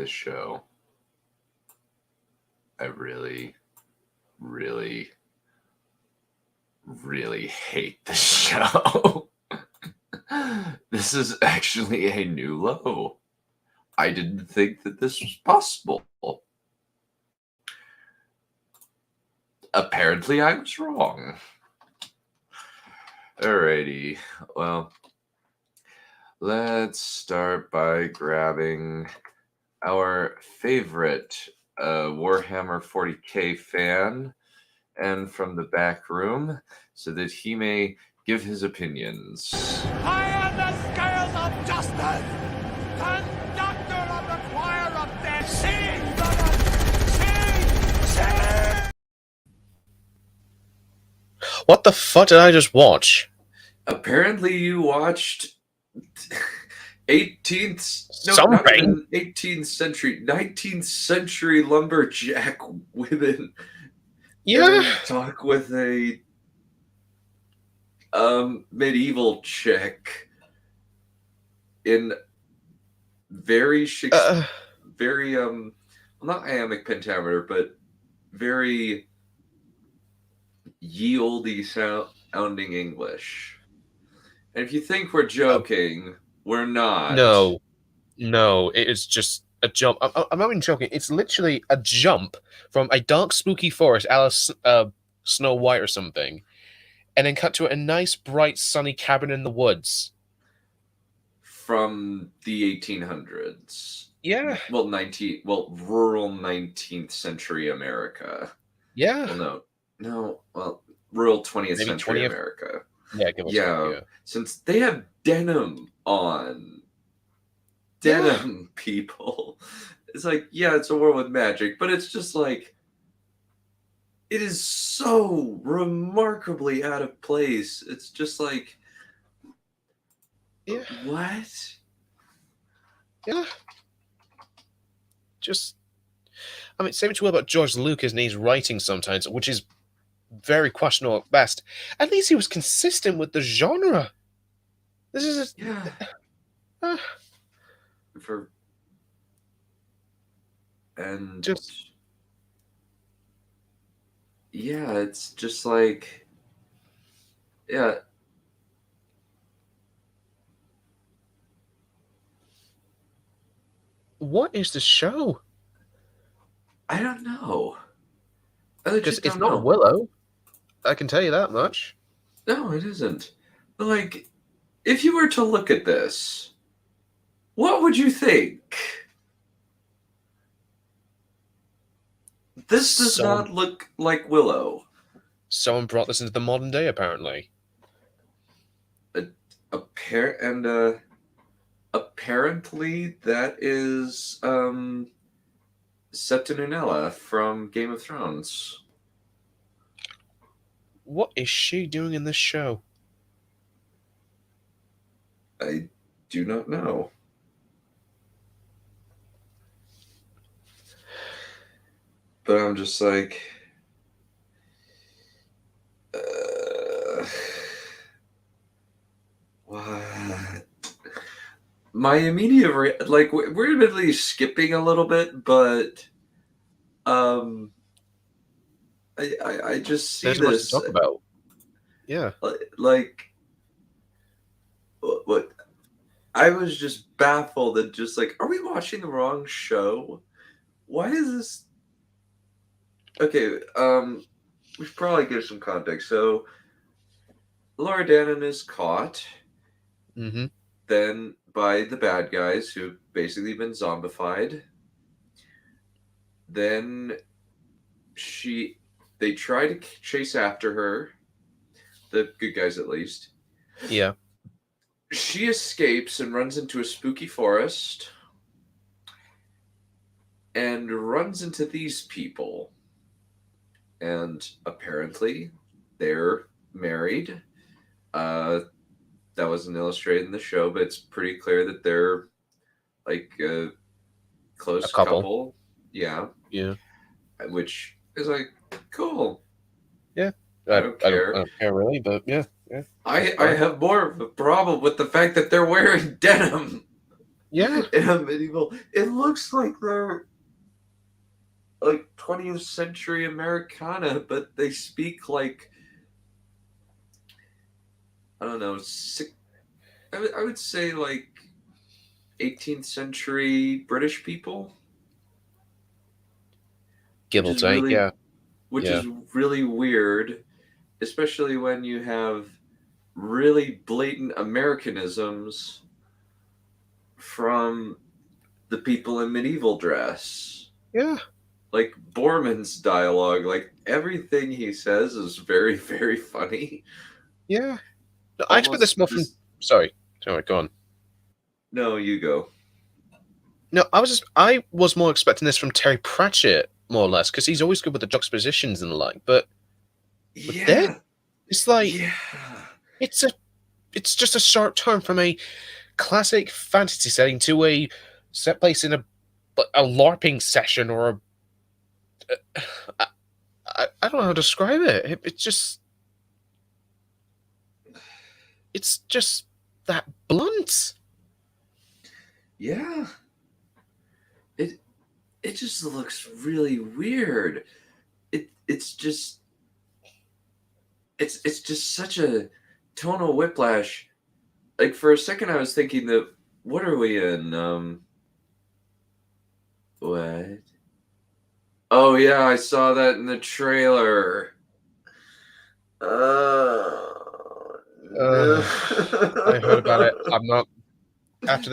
this show. I really, really, really hate this show. This is actually a new low. I didn't think that this was possible. Apparently, I was wrong. Alrighty, well, let's start by grabbing our favorite Warhammer 40k fan and from the back room so that he may give his opinions. Higher the scales of justice! Conductor of the choir of death! Sing, sing! What the fuck did I just watch? Apparently you watched 19th century, 19th century lumberjack women. Yeah. Talk with a medieval chick in very very not iambic pentameter, but very ye olde sounding English. And if you think we're joking, we're not. No, it is just a jump. I'm not even joking. It's literally a jump from a dark, spooky forest, Alice, Snow White or something, and then cut to a nice, bright, sunny cabin in the woods. From the 1800s. Yeah. Well, rural 19th century America. Yeah. Well, no. Well, rural 20th century America. Yeah, give us yeah. Since they have denim on. Denim, people. It's like, yeah, it's a world with magic, but it's just like, it is so remarkably out of place. It's just like, yeah. What? Yeah. Just, I mean, say what you will about George Lucas and his writing sometimes, which is very questionable at best. At least he was consistent with the genre. This is it's just like, yeah. What is the show? I don't know. Because it's not Willow. I can tell you that much. No, it isn't. But like, if you were to look at this, what would you think? This does not look like Willow. Someone brought this into the modern day, apparently. Apparently that is Septinunella from Game of Thrones. What is she doing in this show? I do not know. But I'm just like, what? My immediate we're admittedly skipping a little bit, but I just see There's this. much to talk about. Yeah, like what? I was just baffled and just like, are we watching the wrong show? Why is this? Okay, we should probably give some context. So, Laura Dannon is caught. Mm-hmm. Then by the bad guys who've basically been zombified. Then they try to chase after her. The good guys, at least. Yeah. She escapes and runs into a spooky forest. And runs into these people. And apparently, they're married. That wasn't illustrated in the show, but it's pretty clear that they're like a close couple. Yeah. Yeah. Which is like, cool. Yeah. I don't care. I don't care really, but yeah. I have more of a problem with the fact that they're wearing denim. Yeah. in a medieval. It looks like they're like 20th century Americana, but they speak like, I don't know, I would say like 18th century British people, Give or take, yeah. which Yeah. is really weird, especially when you have really blatant Americanisms from the people in medieval dress. Yeah. Like Borman's dialogue, like everything he says is very, very funny. Yeah. No, I expect this more from. Sorry, go on. No, you go. No, I was more expecting this from Terry Pratchett, more or less, because he's always good with the juxtapositions and the like. But with this, it's like it's just a sharp turn from a classic fantasy setting to a set place in a LARPing session or I don't know how to describe it. It's just that blunt. Yeah. It just looks really weird. It's just such a tonal whiplash. Like for a second I was thinking that what are we in? What? Oh yeah, I saw that in the trailer. No. I heard about it. I'm not after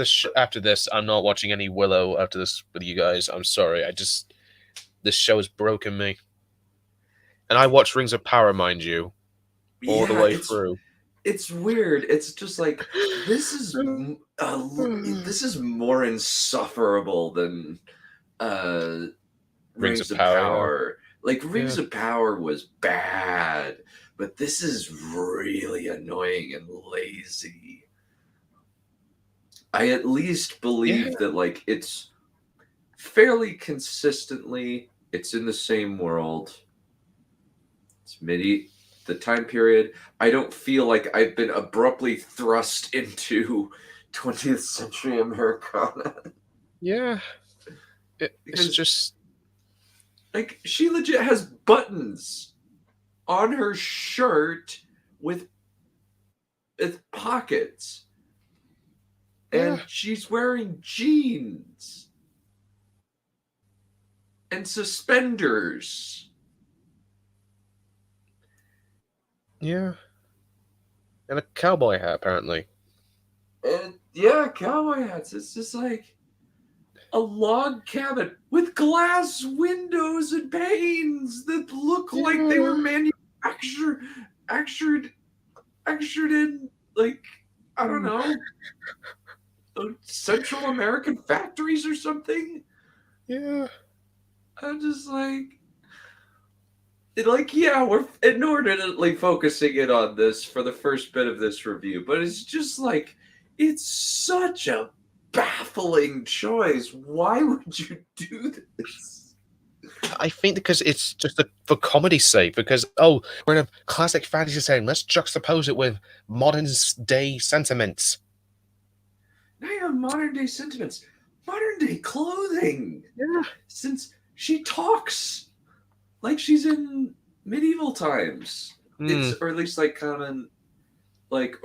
this. I'm not watching any Willow after this with you guys. I'm sorry. This show has broken me. And I watched Rings of Power, mind you, all the way through. It's weird. It's just like this is more insufferable than Rings of Power. Like Rings of Power was bad, but this is really annoying and lazy. I at least believe that like it's fairly consistently it's in the same world. It's the time period. I don't feel like I've been abruptly thrust into 20th century Americana. Yeah. It's just like she legit has buttons on her shirt with pockets. And she's wearing jeans and suspenders. Yeah. And a cowboy hat, apparently. And yeah, cowboy hats. It's just like a log cabin with glass windows and panes that look like they were manufactured in like, I don't know, Central American factories or something. Yeah. I'm just like yeah, we're inordinately focusing it on this for the first bit of this review, but it's just like it's such a baffling choice. Why would you do this? I think because it's just for comedy's sake. Because we're in a classic fantasy setting. Let's juxtapose it with modern day sentiments. Now you have modern day sentiments, modern day clothing. Yeah, since she talks like she's in medieval times, it's or at least like common, like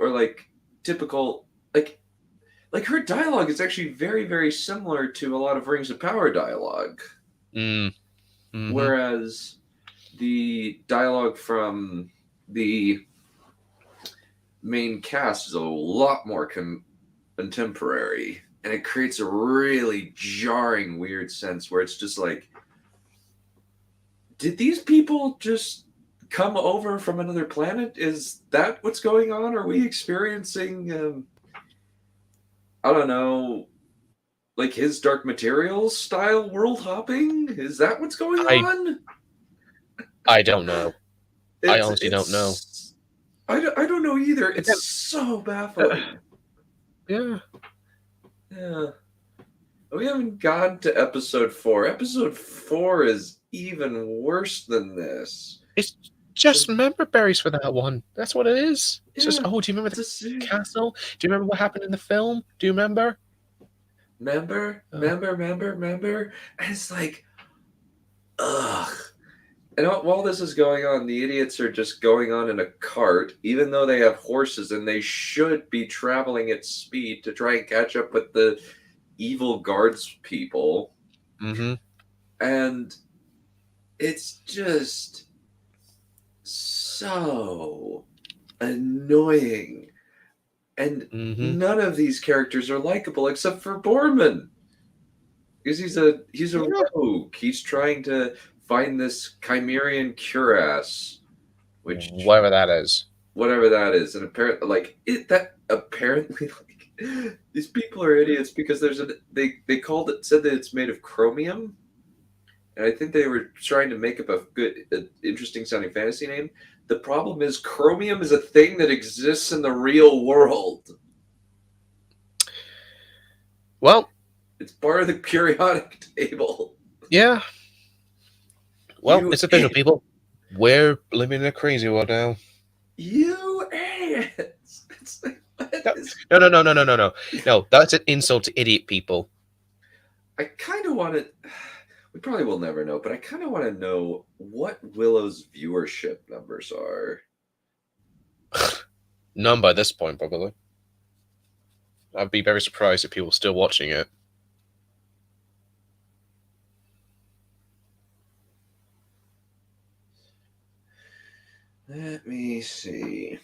typical like her dialogue is actually very, very similar to a lot of Rings of Power dialogue. Mm-hmm. Whereas the dialogue from the main cast is a lot more contemporary, and it creates a really jarring, weird sense where it's just like, did these people just come over from another planet? Is that what's going on? Are we experiencing I don't know, like his Dark Materials style world hopping? Is that what's going on? I don't know. I honestly don't know. I don't know either. It's so baffling. Yeah. We haven't gotten to episode 4. Episode 4 is even worse than this. It's just member berries for that one. That's what it is. It's just, do you remember the castle? Do you remember what happened in the film? Do you remember? remember? And it's like, ugh. And while this is going on, the idiots are just going on in a cart, even though they have horses and they should be traveling at speed to try and catch up with the evil guards people. Mm-hmm. And it's just so annoying. And none of these characters are likable except for Borman. Because he's a rogue. He's trying to find this Chimerian cuirass, which whatever that is, and apparently, these people are idiots because they said that it's made of chromium, and I think they were trying to make up an interesting sounding fantasy name. The problem is chromium is a thing that exists in the real world. Well, it's part of the periodic table. Yeah. Well, it's official, people. We're living in a crazy world now. You idiots! It's like, No. No, that's an insult to idiot people. I kind of want to. We probably will never know, but I kind of want to know what Willow's viewership numbers are. None by this point, probably. I'd be very surprised if people are still watching it. Let me see.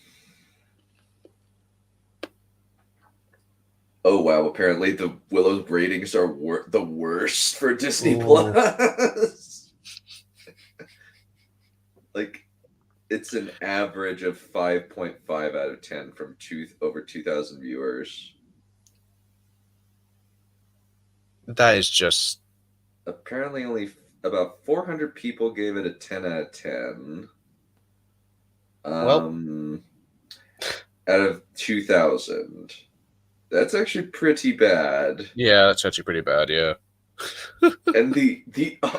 Oh, wow. Apparently the Willow's ratings are the worst for Disney Plus. Like, it's an average of 5.5 out of 10 from over 2,000 viewers. That is just... Apparently only about 400 people gave it a 10 out of 10. Out of 2,000. That's actually pretty bad. Yeah, that's actually pretty bad, yeah. And the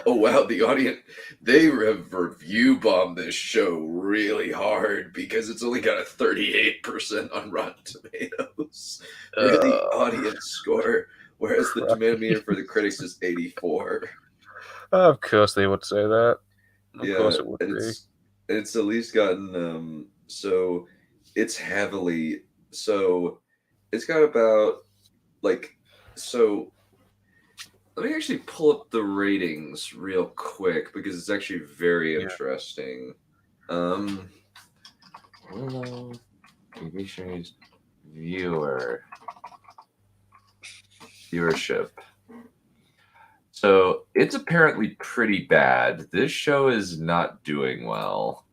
audience, they have review bombed this show really hard because it's only got a 38% on Rotten Tomatoes for the audience score, whereas the tomato meter for the critics is 84. Of course they would say that. Of course it would be. It's at least gotten so it's heavily it's got about let me actually pull up the ratings real quick because it's actually very interesting. Willow TV series viewership. So it's apparently pretty bad. This show is not doing well.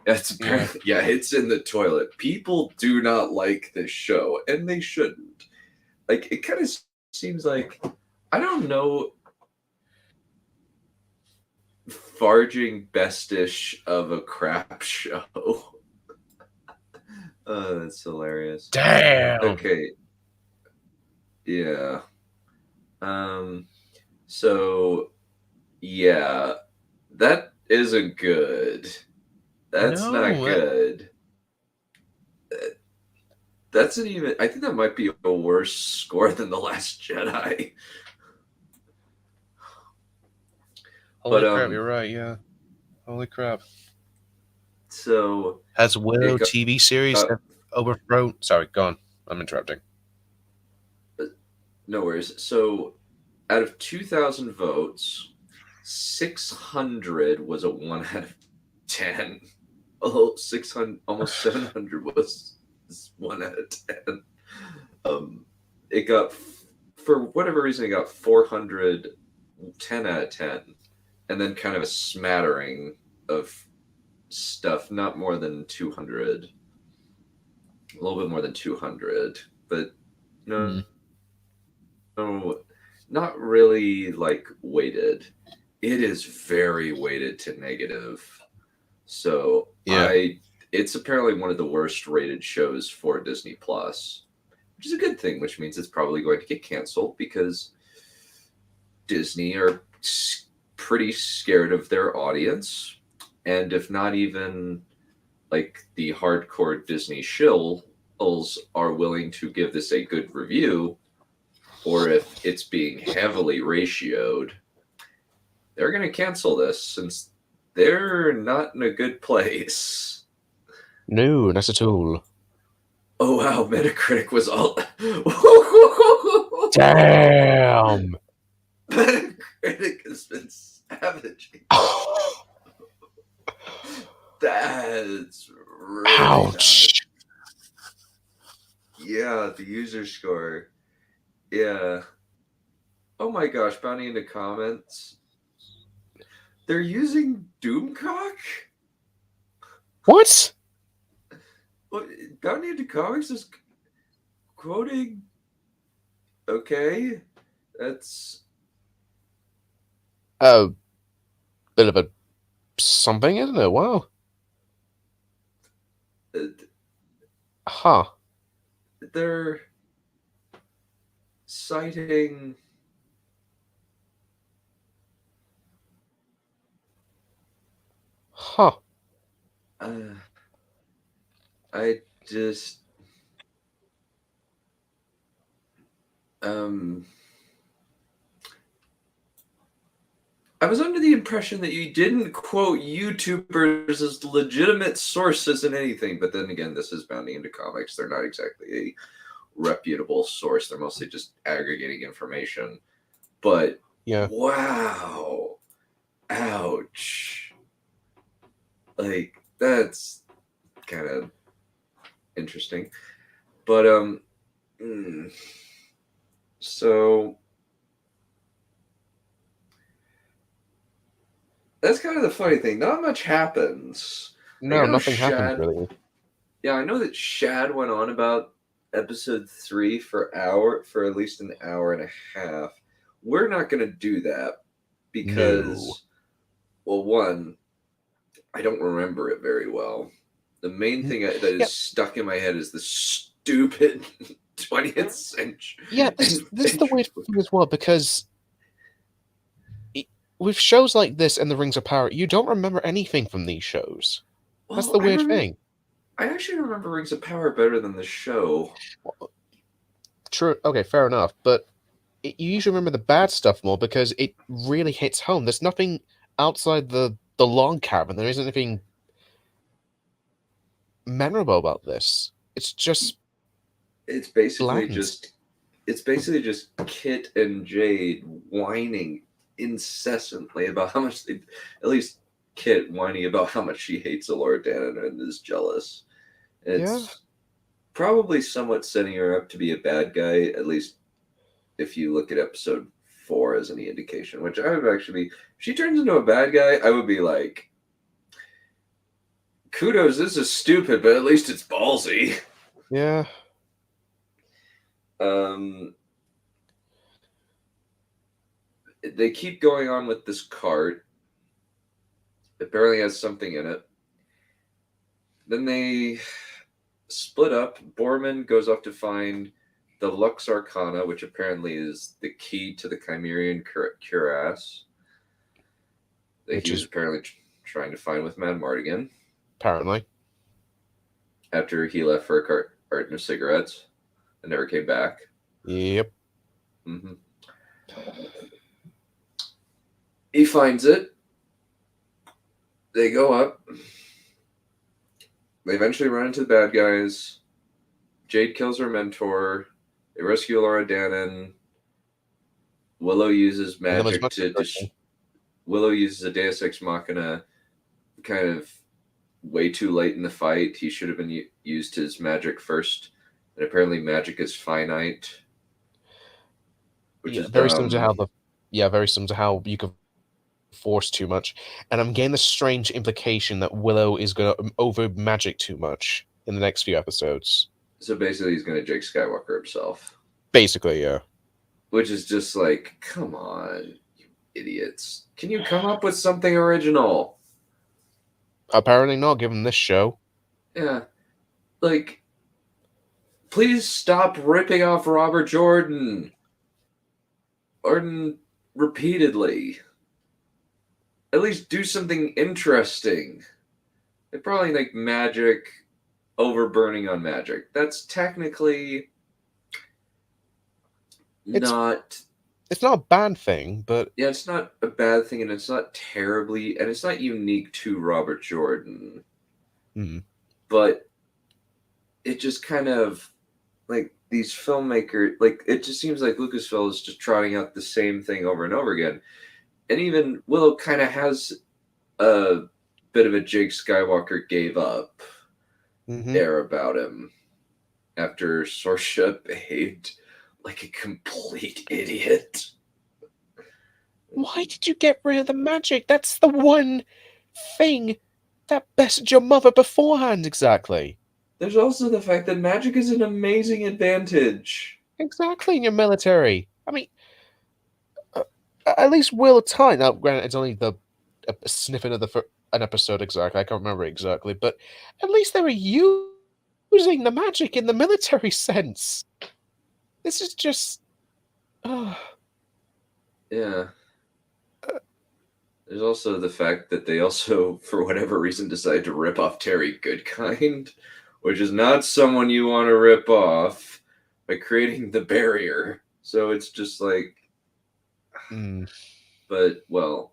It's apparently, it's in the toilet. People do not like this show, and they shouldn't. Like, it kind of seems like, I don't know, farging bestish of a crap show. Oh, that's hilarious. Damn. Okay. Yeah. So, yeah, that isn't good. That's not good. That's an even. I think that might be a worse score than The Last Jedi. Holy crap! You're right. Yeah. Holy crap. So has Willow TV series overthrown? Sorry, go on. I'm interrupting. No worries. So, out of 2,000 votes, 600 was a 1 out of 10. Although 600, almost 700 was 1 out of 10. It got, for whatever reason, it got 400, 10 out of 10. And then kind of a smattering of stuff, not more than 200. A little bit more than 200. But no, not really like weighted. It is very weighted to negative. So it's apparently one of the worst rated shows for Disney Plus, which is a good thing, which means it's probably going to get canceled because Disney are pretty scared of their audience. And if not even like the hardcore Disney shills are willing to give this a good review, or if it's being heavily ratioed, they're going to cancel this since they're not in a good place. No, that's a tool. Oh wow, Metacritic was all. Damn. Metacritic has been savaging. That's really Ouch. Bad. Yeah, the user score. Yeah. Oh my gosh, Bounty into comments. They're using Doomcock? What? What? Bounty into Comics is quoting. Okay. That's A bit of a something, isn't it? Wow. Huh. They're citing. Huh. I just I was under the impression that you didn't quote YouTubers as legitimate sources in anything, but then again, this is Bounty into Comics. They're not exactly a reputable source. They're mostly just aggregating information. But Yeah. wow. Ouch. Like, that's kind of interesting. But so that's kind of the funny thing. Not much happens. No, nothing happens really. Yeah, I know that Shad went on about episode 3 for at least an hour and a half. We're not going to do that because, well, one, I don't remember it very well. The main thing that is stuck in my head is the stupid 20th century. Yeah, this is the weird thing as well, because with shows like this and The Rings of Power, you don't remember anything from these shows. Well, that's the weird thing. I actually remember Rings of Power better than the show. True. Okay, fair enough. But you usually remember the bad stuff more because it really hits home. There's nothing outside the log cabin. There isn't anything memorable about this. It's just it's basically bland. just Kit and Jade whining incessantly about how much they, at least Kit whining about how much she hates Elora Danan and is jealous. It's probably somewhat setting her up to be a bad guy, at least if you look at episode 4 as any indication, which I would actually be, if she turns into a bad guy, I would be like, kudos, this is stupid, but at least it's ballsy. Yeah. They keep going on with this cart. It barely has something in it. Then they split up. Borman goes off to find the Lux Arcana, which apparently is the key to the Chimerian cuirass that he was apparently trying to find with Mad Mardigan. Apparently. After he left for a carton of cigarettes and never came back. Yep. Mm-hmm. He finds it. They go up. They eventually run into the bad guys. Jade kills her mentor. They rescue Elora Danan. Willow uses magic Willow uses a Deus Ex Machina kind of way too late in the fight. He should have been used his magic first. And apparently magic is finite. Which is very similar to how very similar to how you can force too much. And I'm getting the strange implication that Willow is going to over magic too much in the next few episodes. So basically he's going to Jake Skywalker himself. Basically, yeah. Which is just like, come on, you idiots. Can you come up with something original? Apparently not, given this show. Yeah. Like, please stop ripping off Robert Jordan repeatedly. At least do something interesting. They probably like magic, overburning on magic. That's technically not. It's not a bad thing, but Yeah, it's not a bad thing, and it's not terribly, and it's not unique to Robert Jordan. But it just kind of like these filmmakers, like it just seems like Lucasfilm is just trotting out the same thing over and over again. And even Willow kind of has a bit of a Jake Skywalker gave up air about him after Sorsha behaved like a complete idiot. why did you get rid of the magic? That's the one thing that bested your mother beforehand, exactly. There's also the fact that magic is an amazing advantage. Exactly, in your military. I mean, at least Will Time. Now, granted, it's only a snippet of an episode exactly. I can't remember exactly, but at least they were using the magic in the military sense. This is just. Yeah. There's also the fact that they also, for whatever reason, decided to rip off Terry Goodkind, which is not someone you want to rip off by creating the barrier. So it's just like. But, well,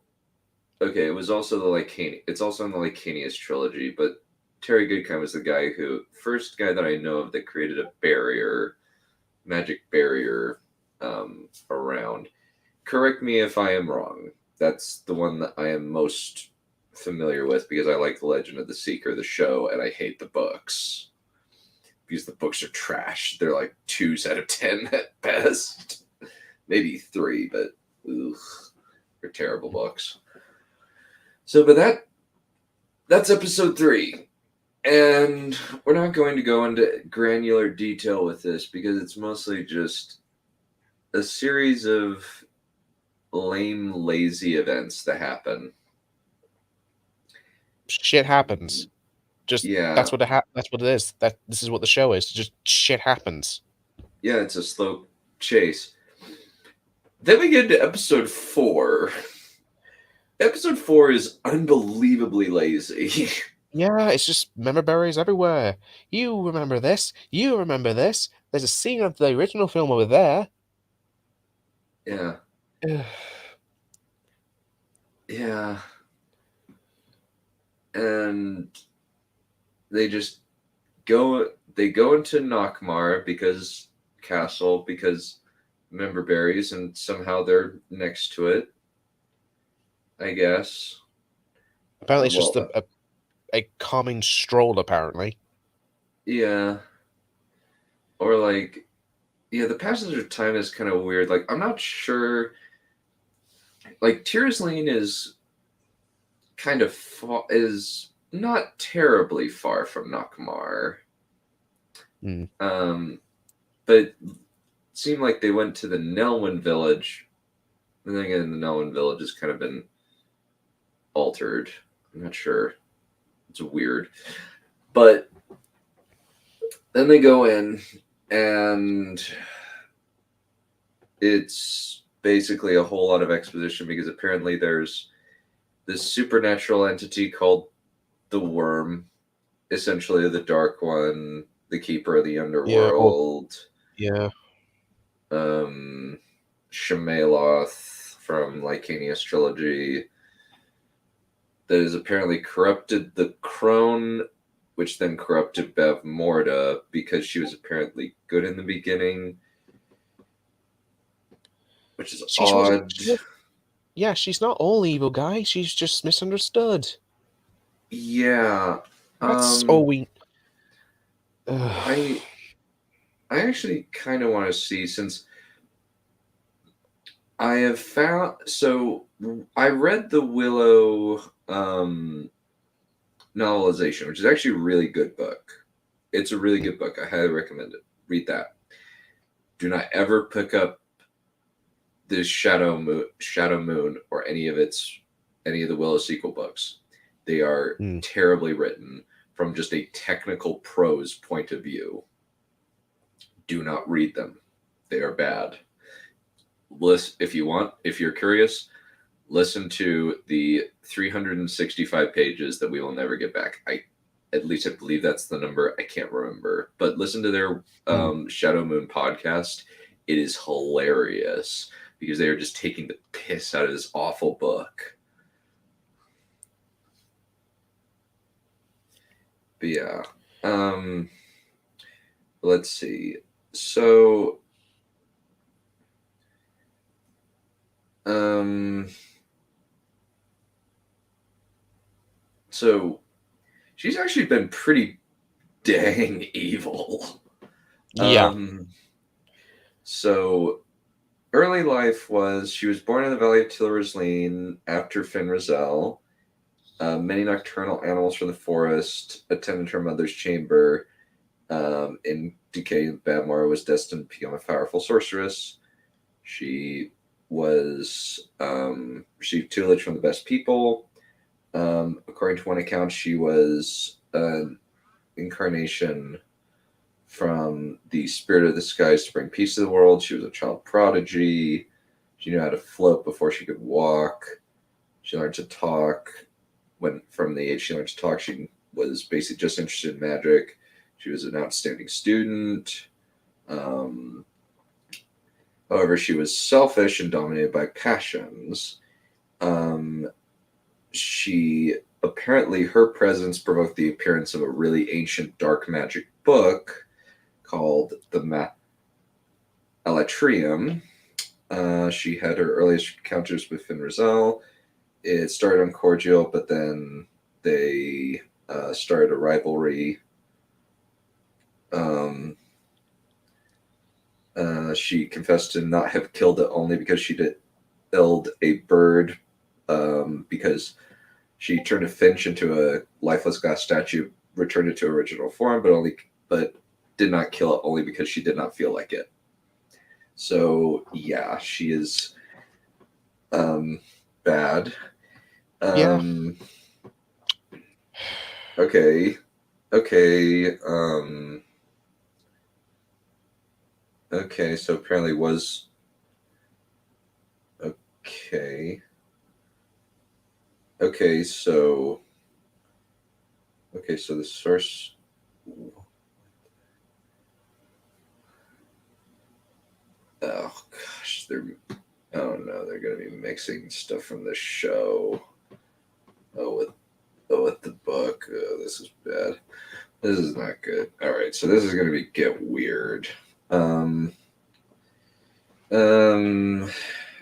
okay, it was also the Lycania. It's also in the Lycania's trilogy, but Terry Goodkind was the first guy that I know of that created a barrier, magic barrier, around. Correct me if I am wrong. That's the one that I am most familiar with because I like The Legend of the Seeker, the show, and I hate the books. Because the books are trash. They're like 2s out of 10 at best. Maybe 3, but ugh, they're terrible books. So, but that's episode 3. And we're not going to go into granular detail with this because it's mostly just a series of lame, lazy events that happen. Shit happens. Just that's what that's what it is. This is what the show is. Just shit happens. Yeah, it's a slow chase. Then we get to episode 4. Episode 4 is unbelievably lazy. Yeah, it's just member berries everywhere. You remember this. You remember this. There's a scene of the original film over there. Yeah. Yeah. And they just go into Nockmar because member berries, and somehow they're next to it, I guess. Apparently it's just a calming stroll, apparently. Yeah. Or like, yeah, the passage of time is kind of weird. Like, I'm not sure. Like, Tierslane is kind of is not terribly far from Nockmar. But it seemed like they went to the Nelwyn village. And then again, the Nelwyn village has kind of been altered. I'm not sure. It's weird. But then they go in, and it's basically a whole lot of exposition because apparently there's this supernatural entity called the Worm, essentially the Dark One, the Keeper of the Underworld. Yeah. Shemaloth from Lycania's Trilogy, that has apparently corrupted the Crone, which then corrupted Bev Morda because she was apparently good in the beginning, which is odd. Yeah, she's not all evil, guys. She's just misunderstood. Yeah. That's all we... I actually kind of want to see, since I have found... So, I read the Willow novelization, which is actually a really good book. It's a really good book. I highly recommend it. Read that. Do not ever pick up this Shadow Moon or any of the Willow sequel books. They are terribly written from just a technical prose point of view. Do not read them. They are bad. If you're curious, listen to the 365 pages that we will never get back. At least I believe that's the number. I can't remember. But listen to their Shadow Moon podcast. it is hilarious because they are just taking the piss out of this awful book. But yeah, let's see. So, so she's actually been pretty dang evil. Yeah. So early life was she was born in the Valley of Tillersleen after Finn Rizal. Many nocturnal animals from the forest attended her mother's chamber. In Decay, Badmore was destined to become a powerful sorceress. She was received tutelage from the best people. According to one account, she was an incarnation from the spirit of the skies to bring peace to the world. She was a child prodigy. She knew how to float before she could walk. She learned to talk. From the age she learned to talk, she was basically just interested in magic. She was an outstanding student. However, she was selfish and dominated by passions. She apparently, her presence provoked the appearance of a really ancient dark magic book called the Alatrium. She had her earliest encounters with Finn Rizal. It started on cordial, but then they started a rivalry. She confessed to not have killed it only because she killed a bird because she turned a finch into a lifeless glass statue, returned it to original form, but did not kill it only because she did not feel like it. So yeah, she is bad. Yeah. Okay. Okay, so apparently was okay. Okay, so the source. Oh gosh, they're gonna be mixing stuff from the show. With the book. This is bad. This is not good. All right, so this is gonna get weird. All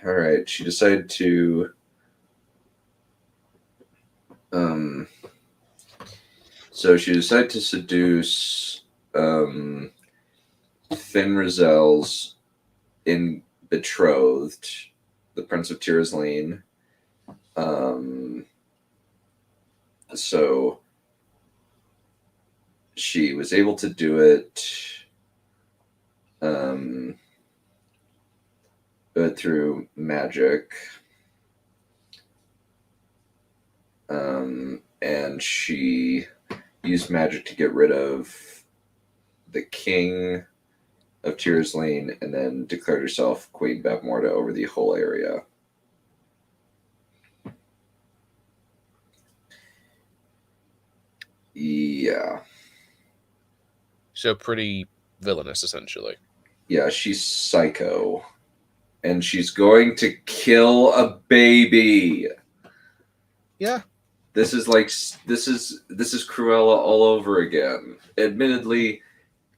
right, she decided to. So she decided to seduce Finn Rizal's betrothed, the Prince of Tirzleen. So she was able to do it but through magic. And she used magic to get rid of the king of Tirzleen and then declared herself Queen Bavmorda over the whole area. Yeah. So pretty villainous, essentially. Yeah, she's psycho. And she's going to kill a baby. Yeah. This is Cruella all over again. Admittedly,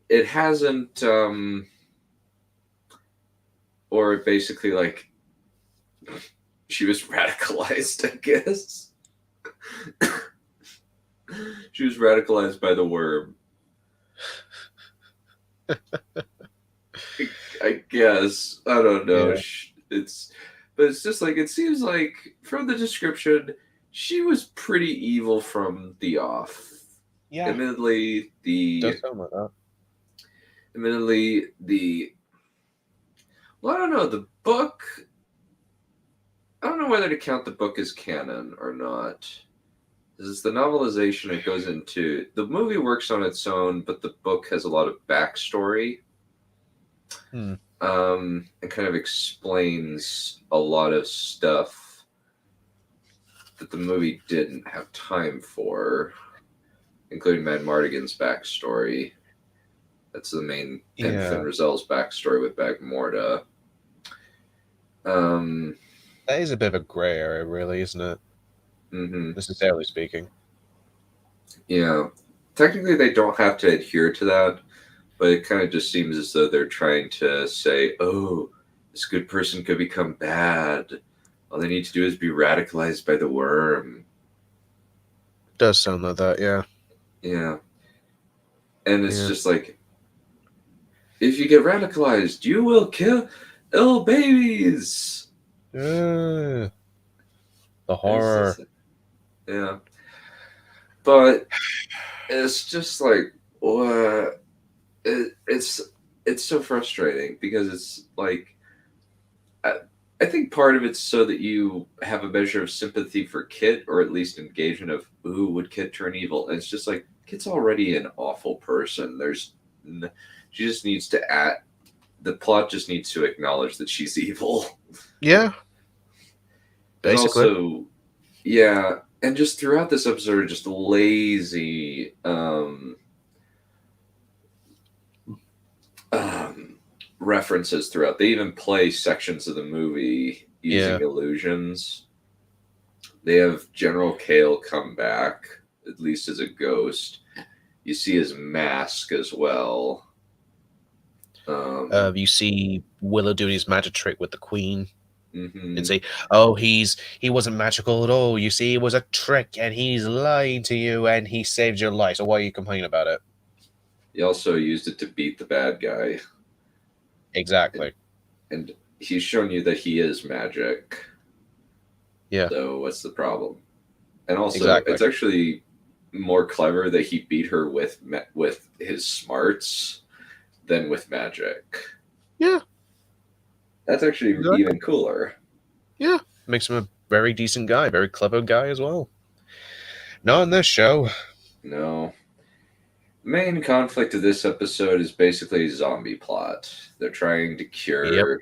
it hasn't or basically like she was radicalized, I guess. She was radicalized by the worm. I guess. I don't know. Yeah. It's just like it seems like from the description, she was pretty evil from the off. Yeah. Admittedly, Does sound like that. Well, I don't know. The book. I don't know whether to count the book as canon or not. This is the novelization. It goes into the movie works on its own, but the book has a lot of backstory. And kind of explains a lot of stuff that the movie didn't have time for, including Mad Mardigan's backstory. That's the main Yeah. and Finrazel's backstory with Bagmorta. That is a bit of a grey area, really, isn't it? Necessarily speaking. Yeah. Technically, they don't have to adhere to that, but it kind of just seems as though they're trying to say, oh, this good person could become bad. All they need to do is be radicalized by the worm. Does sound like that, yeah. Yeah. And it's just like, if you get radicalized, you will kill little babies. The horror. Yeah. But it's just like, what? It's so frustrating because it's like, I think part of it's so that you have a measure of sympathy for Kit, or at least engagement of, ooh, would Kit turn evil? And it's just like, Kit's already an awful person. She just needs to the plot just needs to acknowledge that she's evil. Yeah. Basically. Also, yeah, and just throughout this episode are just lazy references throughout. They even play sections of the movie using illusions. They have General Kale come back, at least as a ghost. You see his mask as well. You see Willow doing his magic trick with the queen. And say, oh, he wasn't magical at all. You see, it was a trick, and he's lying to you, and he saved your life. So why are you complaining about it? He also used it to beat the bad guy. Exactly. And he's shown you that he is magic. Yeah. So what's the problem? And also, it's actually more clever that he beat her with his smarts than with magic. Yeah. That's actually even cooler. Yeah. Makes him a very decent guy, very clever guy as well. Not in this show. No. Main conflict of this episode is basically a zombie plot. They're trying to cure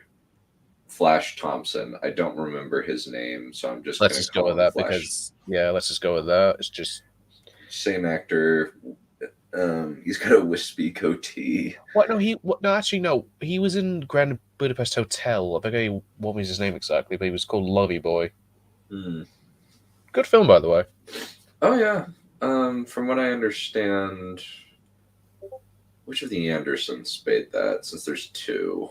Flash Thompson. I don't remember his name, so I'm just let's just go with that Flash. Because let's just go with that. It's just same actor. He's got a wispy goatee. What? No, actually, no. He was in Grand Budapest Hotel. I forget what was his name exactly, but he was called Lovey Boy. Good film, by the way. Oh yeah. From what I understand, which of the Andersons made that? Since there's two.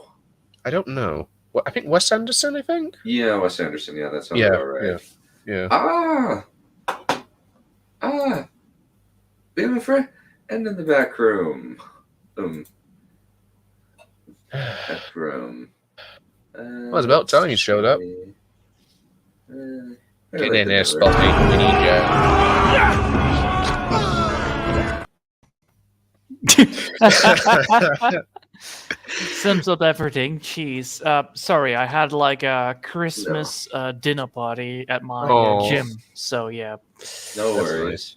I don't know. I think Wes Anderson. I think. Yeah, Wes Anderson. Yeah, that sounds about right. Yeah. Be my friend. And in the back room. Back room. Well, it's about time you showed up. Get in there, Spotty. We need you. Some sort of efforting. Jeez. Sorry, I had like a Christmas dinner party at my gym. So, yeah. No worries.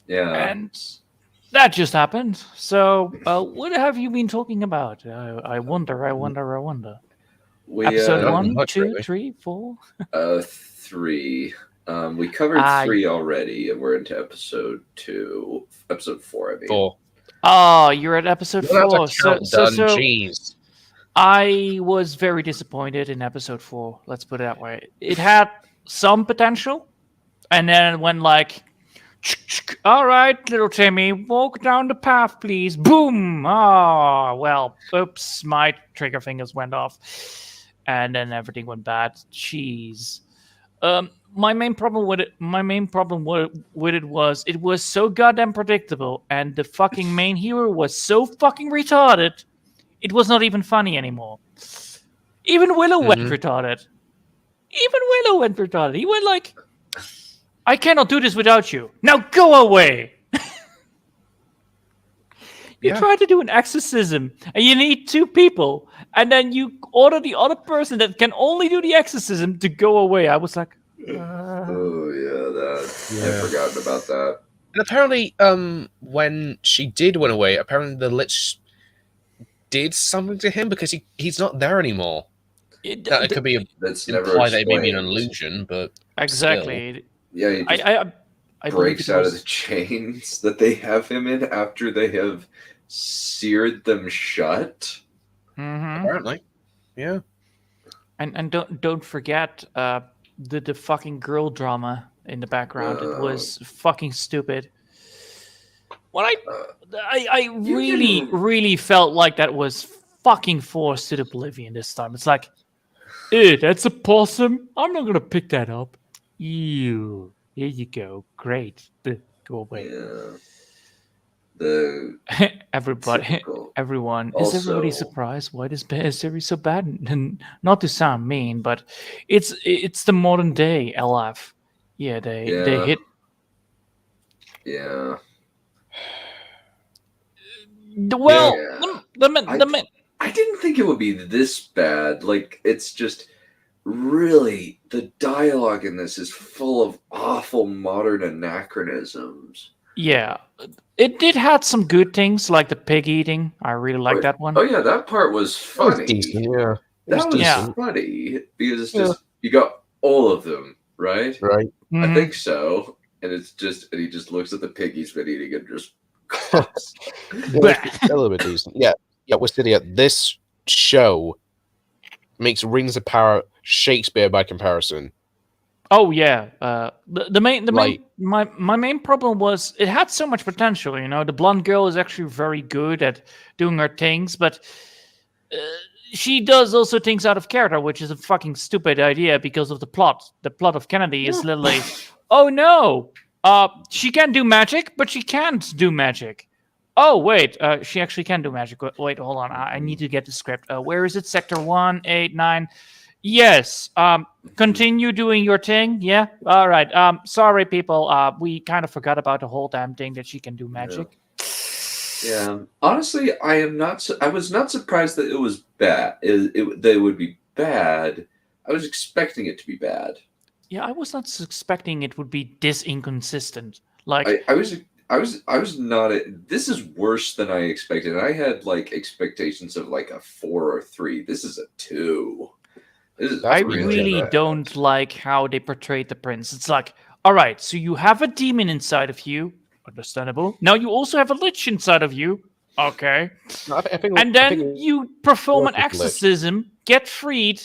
Yeah. And that just happened. So, what have you been talking about? I wonder. We, Episode 1, much, 2, really. 3, 4? 3. We covered 3 already, and we're into episode 2. Episode 4, I mean. 4. Oh, you're at episode 4. So, jeez. I was very disappointed in episode 4. Let's put it that way. It had some potential, and then when like, all right, little Timmy, walk down the path, please. Boom! Oh, well, oops, my trigger fingers went off, and then everything went bad. Jeez. My main problem with it was it was so goddamn predictable, and the fucking main hero was so fucking retarded. It was not even funny anymore. Even Willow went retarded. He went like, I cannot do this without you. Now go away. You try to do an exorcism, and you need 2 people, and then you order the other person that can only do the exorcism to go away. I was like, oh yeah, I've forgotten about that. And apparently, when she did went away, apparently the Lich did something to him because he's not there anymore. It could be that's never implied that it may be an explained. illusion, but exactly. Still. Yeah, he just I breaks out of the chains that they have him in after they have seared them shut. Mm-hmm. Apparently. Yeah. And don't forget the fucking girl drama in the background. It was fucking stupid. What I really felt like that was fucking forced to oblivion this time. It's like, ew, that's a possum. I'm not gonna pick that up. Ew. Here you go. Great. Go away. Yeah. The Everybody, typical. everyone, is everybody Also- surprised why this series so bad? And not to sound mean, but it's the modern day LF. Yeah, they hit. Yeah. Well, Yeah. I didn't think it would be this bad. Like, it's just really, the dialogue in this is full of awful modern anachronisms. yeah, it did had some good things like the pig eating. I really like that one. Oh yeah, that part was That was funny. decent, yeah. That was decent. funny because it's just you got all of them, right? Right. I Mhm. think so. And it's just, and he just looks at the pig he's been eating and just A little bit decent. Yeah. Yeah, we're sitting at this show makes Rings of Power Shakespeare by comparison. Oh yeah, the main Right. my main problem was it had so much potential. You know, the blonde girl is actually very good at doing her things, but she does also things out of character, which is a fucking stupid idea because of the plot. The plot of Kennedy is literally, oh no, she can do magic, but she can't do magic. Oh wait, she actually can do magic. Wait, hold on, I need to get the script. Where is it? Sector 189. Yes. Continue doing your thing. Yeah. All right. Sorry, people. We kind of forgot about the whole damn thing that she can do magic. Yeah. Honestly, I was not surprised that it was bad. That it would be bad. I was expecting it to be bad. Yeah, I was not expecting it would be this inconsistent. Like, I was not. This is worse than I expected. I had like expectations of like a 4 or 3. This is a 2. This is I really really bad. don't like how they portrayed the prince. It's like, all right, so you have a demon inside of you. Understandable. Now you also have a lich inside of you. Okay. No, I think, And then you perform an work with lich. exorcism, get freed,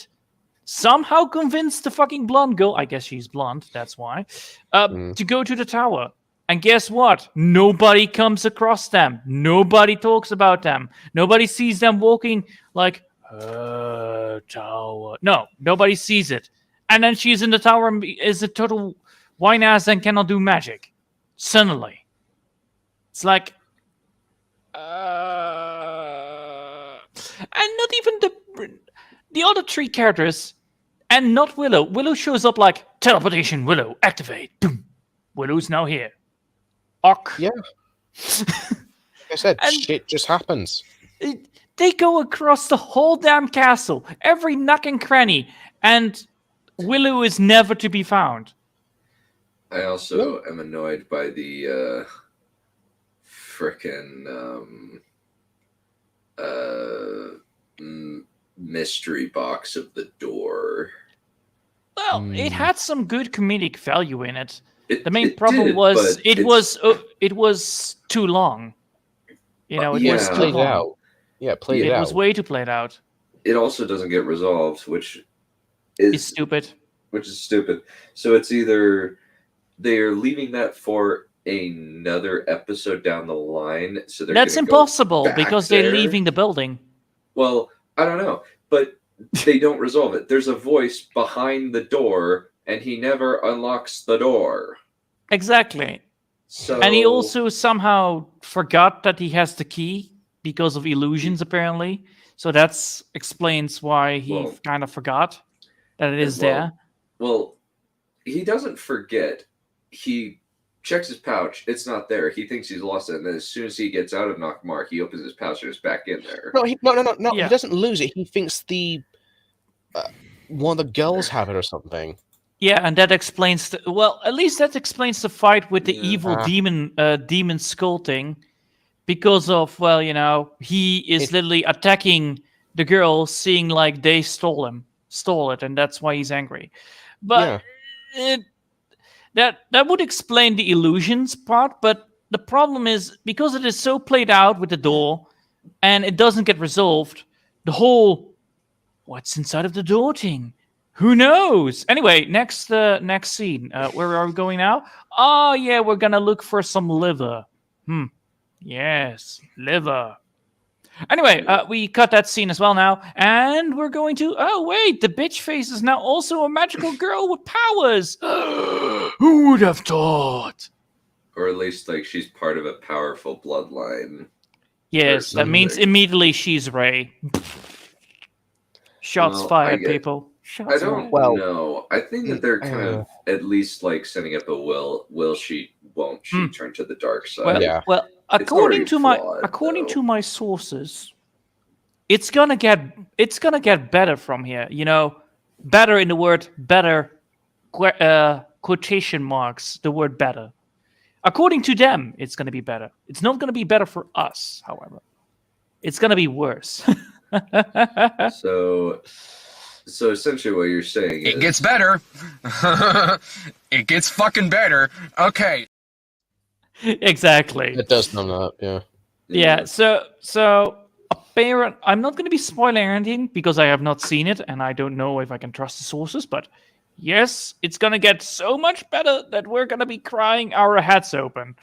somehow convince the fucking blonde girl, I guess she's blonde, that's why, to go to the tower. And guess what? Nobody comes across them. Nobody talks about them. Nobody sees them walking like, tower. No, nobody sees it. And then she's in the tower and is a total wine ass and cannot do magic. Suddenly. It's like, and not even the other 3 characters, and not Willow. Willow shows up like, teleportation, Willow, activate. Boom. Willow's now here. Ok. Yeah. Like I said, And- shit just happens. They go across the whole damn castle, every nook and cranny, and Willow is never to be found. I also am annoyed by the frickin' mystery box of the door. Well, it had some good comedic value in it. It- The main it problem did, was but it was too long. You know, it Yeah. was too Played it long. out. Yeah, played It it out. was way too played out. It also doesn't get resolved, which It's is stupid. stupid. So it's either they're leaving that for another episode down the line. So That's gonna go impossible back because they're there. leaving the building. Well, I don't know, but they don't resolve it. There's a voice behind the door, and he never unlocks the door. Exactly. So And he also somehow forgot that he has the key because of illusions, apparently. So that explains why he Well- kind of forgot that it is well, there. Well, he doesn't forget. He checks his pouch. It's not there. He thinks he's lost it. And then as soon as he gets out of Nockmark, he opens his pouch and it's back in there. No, no. Yeah. He doesn't lose it. He thinks one of the girls have it or something. Yeah, and that explains at least that explains the fight with the Yeah. evil demon skull thing, because of he is It- literally attacking the girl, seeing like they stole it, and that's why he's angry. But that would explain the illusions part, but the problem is because it is so played out with the door, and it doesn't get resolved. The whole "what's inside of the door" thing. Who knows? Anyway, next scene. Where are we going now? Oh yeah, we're gonna look for some liver. Yes, liver. Anyway, we cut that scene as well now, and we're going to. Oh wait, the bitch face is now also a magical girl with powers. Who would have thought? Or at least like she's part of a powerful bloodline. Yes, that means immediately she's Rey. Shots fired, people. Shots I don't fired. know. I think that they're kind of at least like setting up a will she, won't she turn to the dark side. Well, Yeah. well, according to my sources, it's gonna get better from here. You know, better in the word better, quotation marks. The word better. According to them, it's gonna be better. It's not gonna be better for us, however. It's gonna be worse. So essentially, what you're saying is It gets better. It gets fucking better. Okay. Exactly. It does sum up, yeah. Yeah. So apparent. I'm not going to be spoiling anything because I have not seen it and I don't know if I can trust the sources. But yes, it's going to get so much better that we're going to be crying our heads open.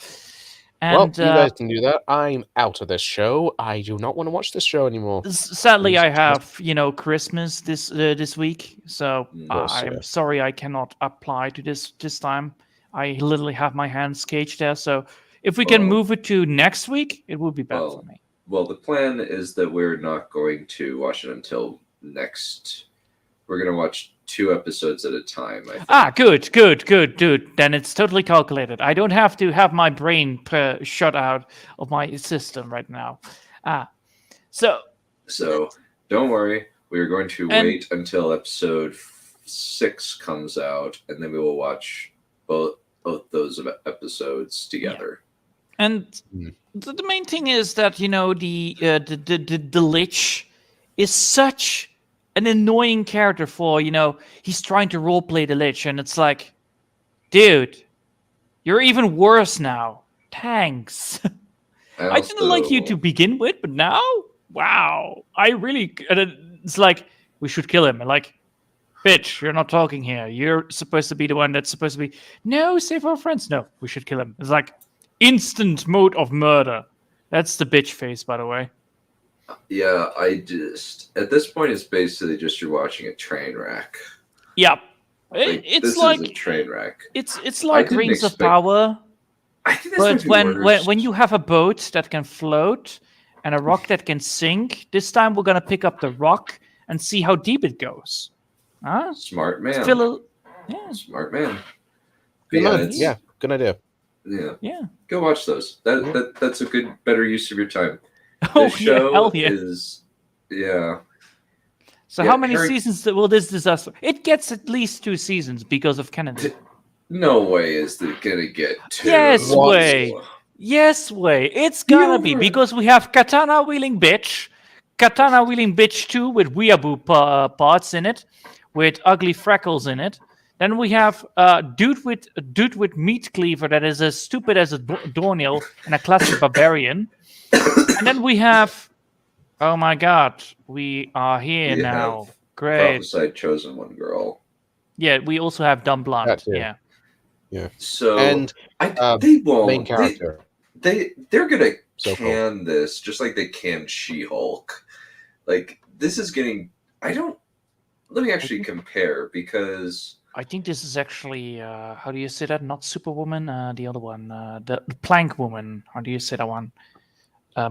And, well, you guys can do that. I'm out of this show. I do not want to watch this show anymore. Sadly, I have Christmas this week, so I'm sorry I cannot apply to this time. I literally have my hands caged there. So if we can move it to next week, it would be better for me. Well, the plan is that we're not going to watch it until next. We're going to watch 2 episodes at a time, I think. Good, dude. Then it's totally calculated. I don't have to have my brain shut out of my system right now. So don't worry. We're going to wait until episode 6 comes out, and then we will watch both those episodes together. Yeah. And the main thing is that the Lich is such an annoying character for, he's trying to roleplay the Lich, and it's like, dude, you're even worse now. Thanks. I didn't like you to begin with, but now, wow. It's like, we should kill him. And like, bitch, you're not talking here. You're supposed to be the one that's supposed to be, no, save our friends. No, we should kill him. It's like, instant mode of murder. That's the bitch face, by the way. Yeah, at this point, it's basically just you're watching a train wreck. Yep. This is a train wreck. It's like Rings of Power. I think that's but when you have a boat that can float and a rock that can sink, this time we're gonna pick up the rock and see how deep it goes. Huh? Smart man. Smart man. Yeah, good idea. Yeah. Go watch those. That's a better use of your time. Oh, show hell yeah. So how many seasons will this disaster? It gets at least 2 seasons because of Kennedy. No way is it gonna get 2. Yes way. It's gonna be because we have Katana Wielding Bitch 2 with weeaboo parts in it, with ugly freckles in it. Then we have dude with meat cleaver that is as stupid as a doornail and a classic barbarian. And then we have, oh my god, we are here now. Great. Prophesied chosen one girl. Yeah, we also have Dumb Blonde. Yeah. So and they won't. Main character. They're gonna can this just like they canned She-Hulk. Like this is getting. Let me actually compare because. I think this is actually how do you say that? Not Superwoman, the other one, the Plank Woman. How do you say that one?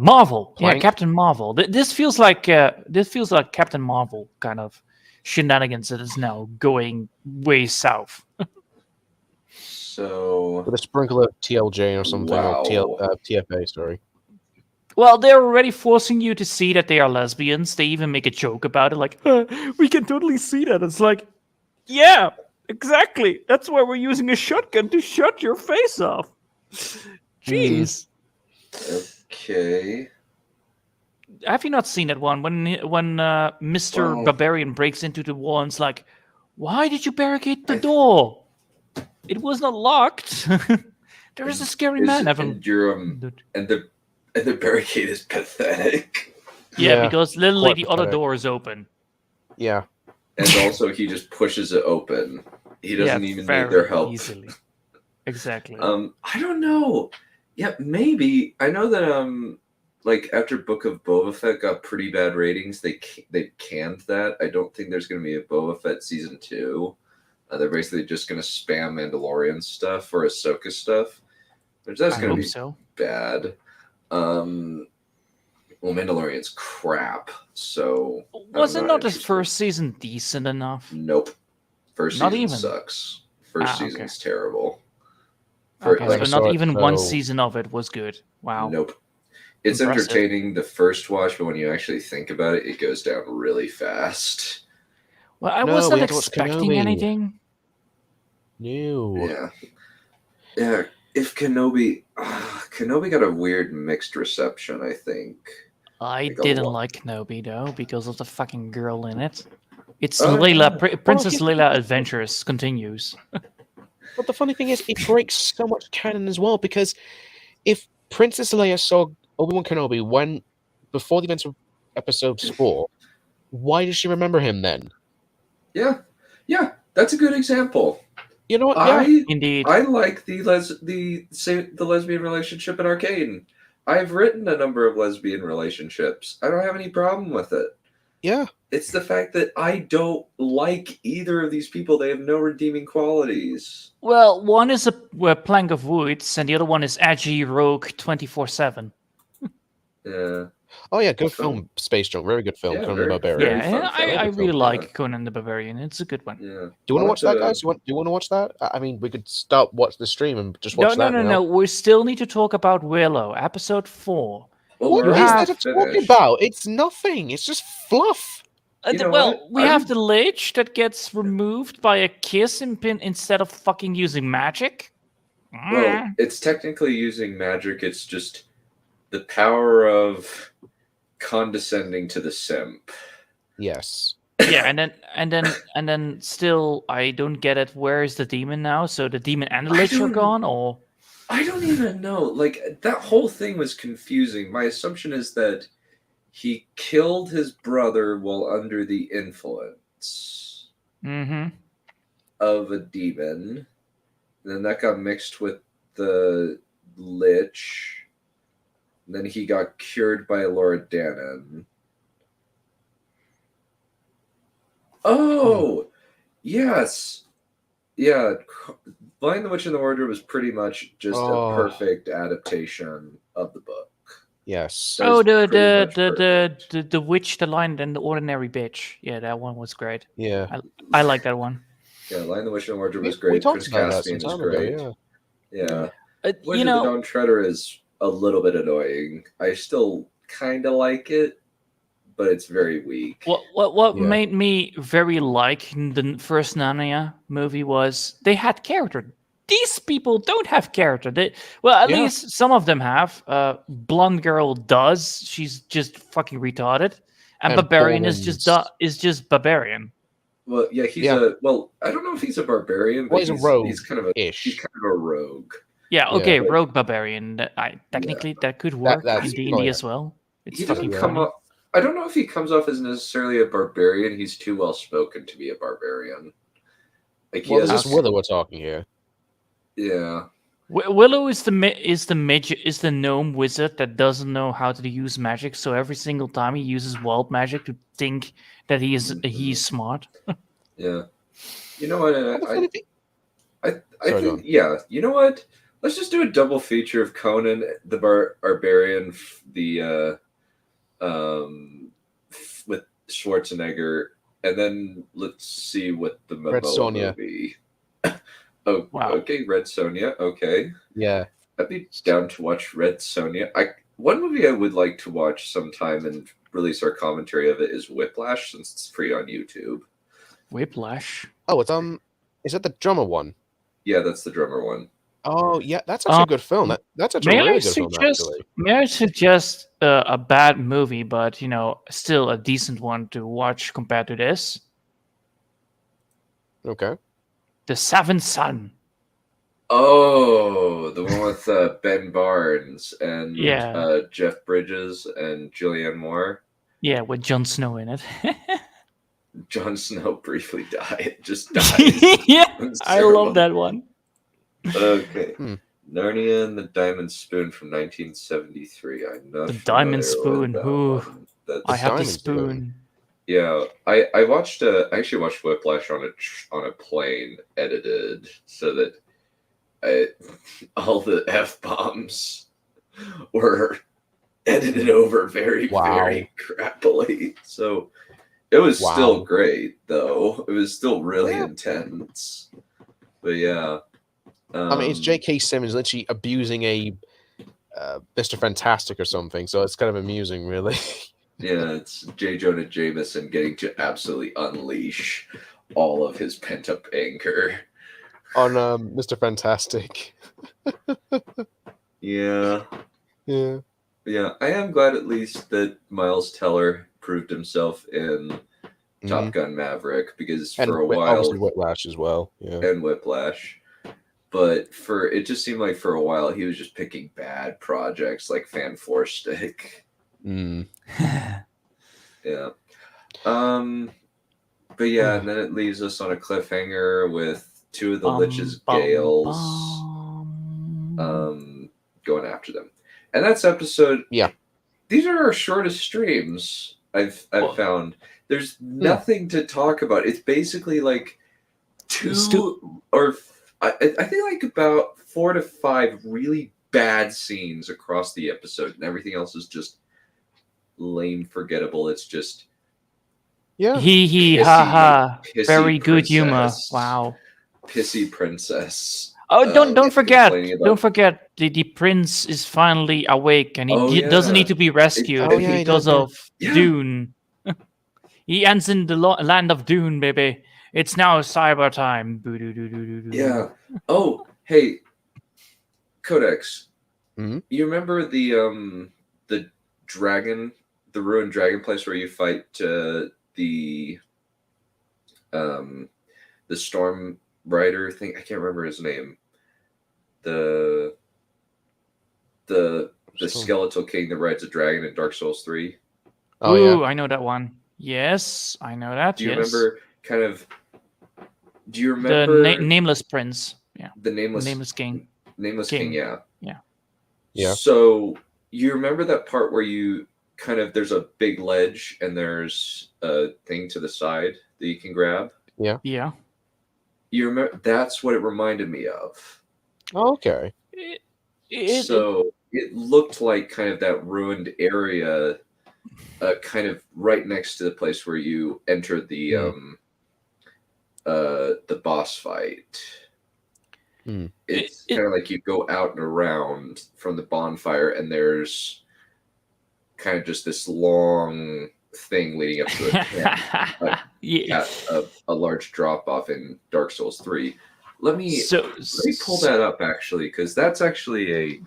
Marvel, Plank? Captain Marvel. This feels like Captain Marvel kind of shenanigans that is now going way south. So with a sprinkle of TLJ or something, wow. or TFA. Sorry. Well, they're already forcing you to see that they are lesbians. They even make a joke about it, like we can totally see that. It's like, yeah, exactly. That's why we're using a shotgun to shut your face off. Jeez. Okay. Have you not seen that one when Mr. Barbarian breaks into the wall and it's like, why did you barricade the door? It was not locked. There is a scary Is- man. and you're and the barricade is pathetic. Yeah, because literally quite the other pathetic. door is open. Yeah. And also, he just pushes it open. He doesn't even need their very help. easily. Exactly. I don't know. Yeah, maybe. I know that like after Book of Boba Fett got pretty bad ratings, they canned that. I don't think there's going to be a Boba Fett season 2. They're basically just going to spam Mandalorian stuff or Ahsoka stuff, which that's I going to hope be so. bad. Well, Mandalorian's crap, so Was it not the interested. first season decent enough? Nope. First Not season even? sucks. First Okay. season's terrible. Okay, I so saw not it, even one so- season of it was good. Wow. Nope. It's Impressive. entertaining the first watch, but when you actually think about it, it goes down really fast. Well, I No, was we not had to watch expecting Kenobi. anything. No. Yeah. Yeah. If Kenobi got a weird mixed reception, I think. I Like a didn't lot. like Kenobi though because of the fucking girl in it. It's Oh, Layla, yeah. Princess Well, Layla Adventures continues. But the funny thing is, it breaks so much canon as well, because if Princess Leia saw Obi-Wan Kenobi before the events of Episode 4, why does she remember him then? Yeah. Yeah. That's a good example. You know what? Yeah. Indeed. I like the lesbian relationship in Arcane. I've written a number of lesbian relationships. I don't have any problem with it. Yeah. It's the fact that I don't like either of these people. They have no redeeming qualities. Well, one is a plank of wood, and the other one is edgy rogue 24/7. Yeah. Oh yeah, good Film. film. Space Junk, very good film. Yeah, Conan very- the Barbarian. very Yeah, fun and film. I Good really film, like yeah. Conan the Barbarian. It's a good one. Yeah. Do you want to I'll watch have that, to- guys? Do you want to watch that? I mean, we could watch the stream and just watch that. No. now. We still need to talk about Willow, episode 4. Well, What we're is have there to talk finished. about? It's nothing. It's just fluff. You know Well, what? we I'm- have the Lich that gets removed by a kiss instead of fucking using magic. Well, it's technically using magic. It's just the power of condescending to the simp. Yes. Yeah, and then still, I don't get it. Where is the demon now? So the demon and the I Lich are don't- gone, or I don't even know. Like, that whole thing was confusing. My assumption is that he killed his brother while under the influence of a demon. And then that got mixed with the Lich. And then he got cured by Laura Danon. Oh, yes. Yeah, Blind the Witch and the Wardrobe was pretty much just Oh. a perfect adaptation of the book. Yes. That oh, was the pretty much the witch, the lion, and the ordinary bitch. Yeah, that one was great. Yeah. I like that one. Yeah, Lion the Witch and the Wardrobe was We great. talked Chris about that Caspian some is time ago. great. Yeah. Yeah. Witch You of the know, Dawn Treader is a little bit annoying. I still kind of like it, but it's very weak. what Yeah. made me very like the first Narnia movie was they had character. These people don't have character. At Yeah. least some of them have. Blonde girl does. She's just fucking retarded. And And Barbarian is just Bowman's- Barbarian. Well, yeah, he's Yeah. I don't know if he's a barbarian, but Well, he's a rogue. He's kind of a rogue. Yeah, okay, Yeah. rogue Barbarian. Technically that could work that's- in D&D oh, yeah. as well. It's He doesn't fucking come funny. off. I don't know if he comes off as necessarily a barbarian. He's too well spoken to be a barbarian. Like he Well, has, this is Willow we're talking here. yeah. Willow is the gnome wizard that doesn't know how to use magic. So every single time he uses wild magic to think that he's smart. Yeah. You know what? Well, the funny thing- I Sorry, go think, on. yeah. You know what? Let's just do a double feature of Conan the Barbarian, with Schwarzenegger, and then let's see what the Red Momoa Sonja. movie. Oh, Wow. okay, Red Sonja. Okay, Yeah. I'd be down to watch Red Sonja. One movie I would like to watch sometime and release our commentary of it is Whiplash, since it's free on YouTube. Whiplash. Oh, it's is that the drummer one? Yeah, that's the drummer one. Oh, yeah, that's actually a good film. That's actually a really good film, actually. May I suggest a bad movie, but still a decent one to watch compared to this? Okay. The Seventh Son. Oh, the one with Ben Barnes and Yeah. Jeff Bridges and Julianne Moore. Yeah, with Jon Snow in it. Jon Snow briefly just dies. Yeah, in I love ceremony. that one. Okay. Hmm. Narnia and the Diamond Spoon from 1973. I'm not The familiar Diamond with Spoon, that who- one. That's, I have the Diamond Spoon. spoon. yeah, I watched I actually watched Whiplash on a plane edited so that all the F-bombs were edited over very very crappily. So it was still great though. It was still really intense. But yeah. I mean, it's J.K. Simmons literally abusing a Mr. Fantastic or something, so it's kind of amusing, really. Yeah, it's J. Jonah Jameson getting to absolutely unleash all of his pent-up anger. On Mr. Fantastic. Yeah. Yeah. Yeah, I am glad at least that Miles Teller proved himself in Top Gun Maverick, because for a while... Obviously Whiplash as well. Yeah. And Whiplash. But it just seemed like for a while he was just picking bad projects like Fan Four Stick. Mm. Yeah. But yeah, and then it leaves us on a cliffhanger with two of the Lich's Gales going after them. And that's episode... Yeah. These are our shortest streams I've found. There's nothing to talk about. It's basically like I think like about 4 to 5 really bad scenes across the episode, and everything else is just lame, forgettable. It's just Hee ha ha. Very good humor. princess. Wow. Pissy princess. Oh, don't forget! complaining about- Don't forget, the prince is finally awake, and he doesn't need to be rescued because of Dune. He ends in the land of Dune, baby. It's now cyber time. Yeah. Oh, hey, Codex. Mhm. You remember the ruined dragon place where you fight the storm rider thing? I can't remember his name. The skeletal king that rides a dragon in Dark Souls 3. Oh, Ooh, yeah. I know that one. Yes, I know that. Do you yes. remember the nameless prince? Yeah. The nameless king. Nameless king, yeah. Yeah. So you remember that part where you there's a big ledge and there's a thing to the side that you can grab? Yeah. You remember? That's what it reminded me of. Oh, okay. It looked like kind of that ruined area, kind of right next to the place where you enter the boss fight. It's kind of like you go out and around from the bonfire, and there's kind of just this long thing leading up to a large drop off in Dark Souls 3. Let me pull that up actually, because that's actually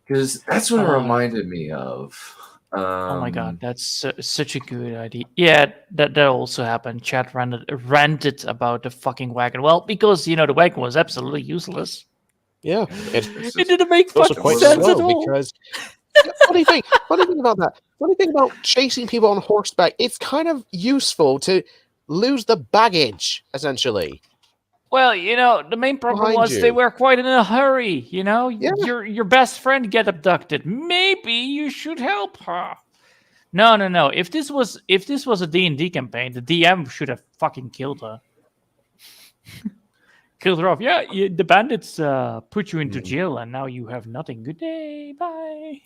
that's what it reminded me of. Oh my god, that's such a good idea. Yeah, that also happened. Chat ranted about the fucking wagon. Well, because the wagon was absolutely useless. Yeah, it didn't make also fucking quite sense slow at all. because funny thing about that. Funny thing about chasing people on horseback, it's kind of useful to lose the baggage essentially. Well, the main problem Behind was you. they were quite in a hurry. Your best friend get abducted. Maybe you should help her. No. If this was a D&D campaign, the DM should have fucking killed her. Killed her off. Yeah, the bandits put you into jail, and now you have nothing. Good day, bye.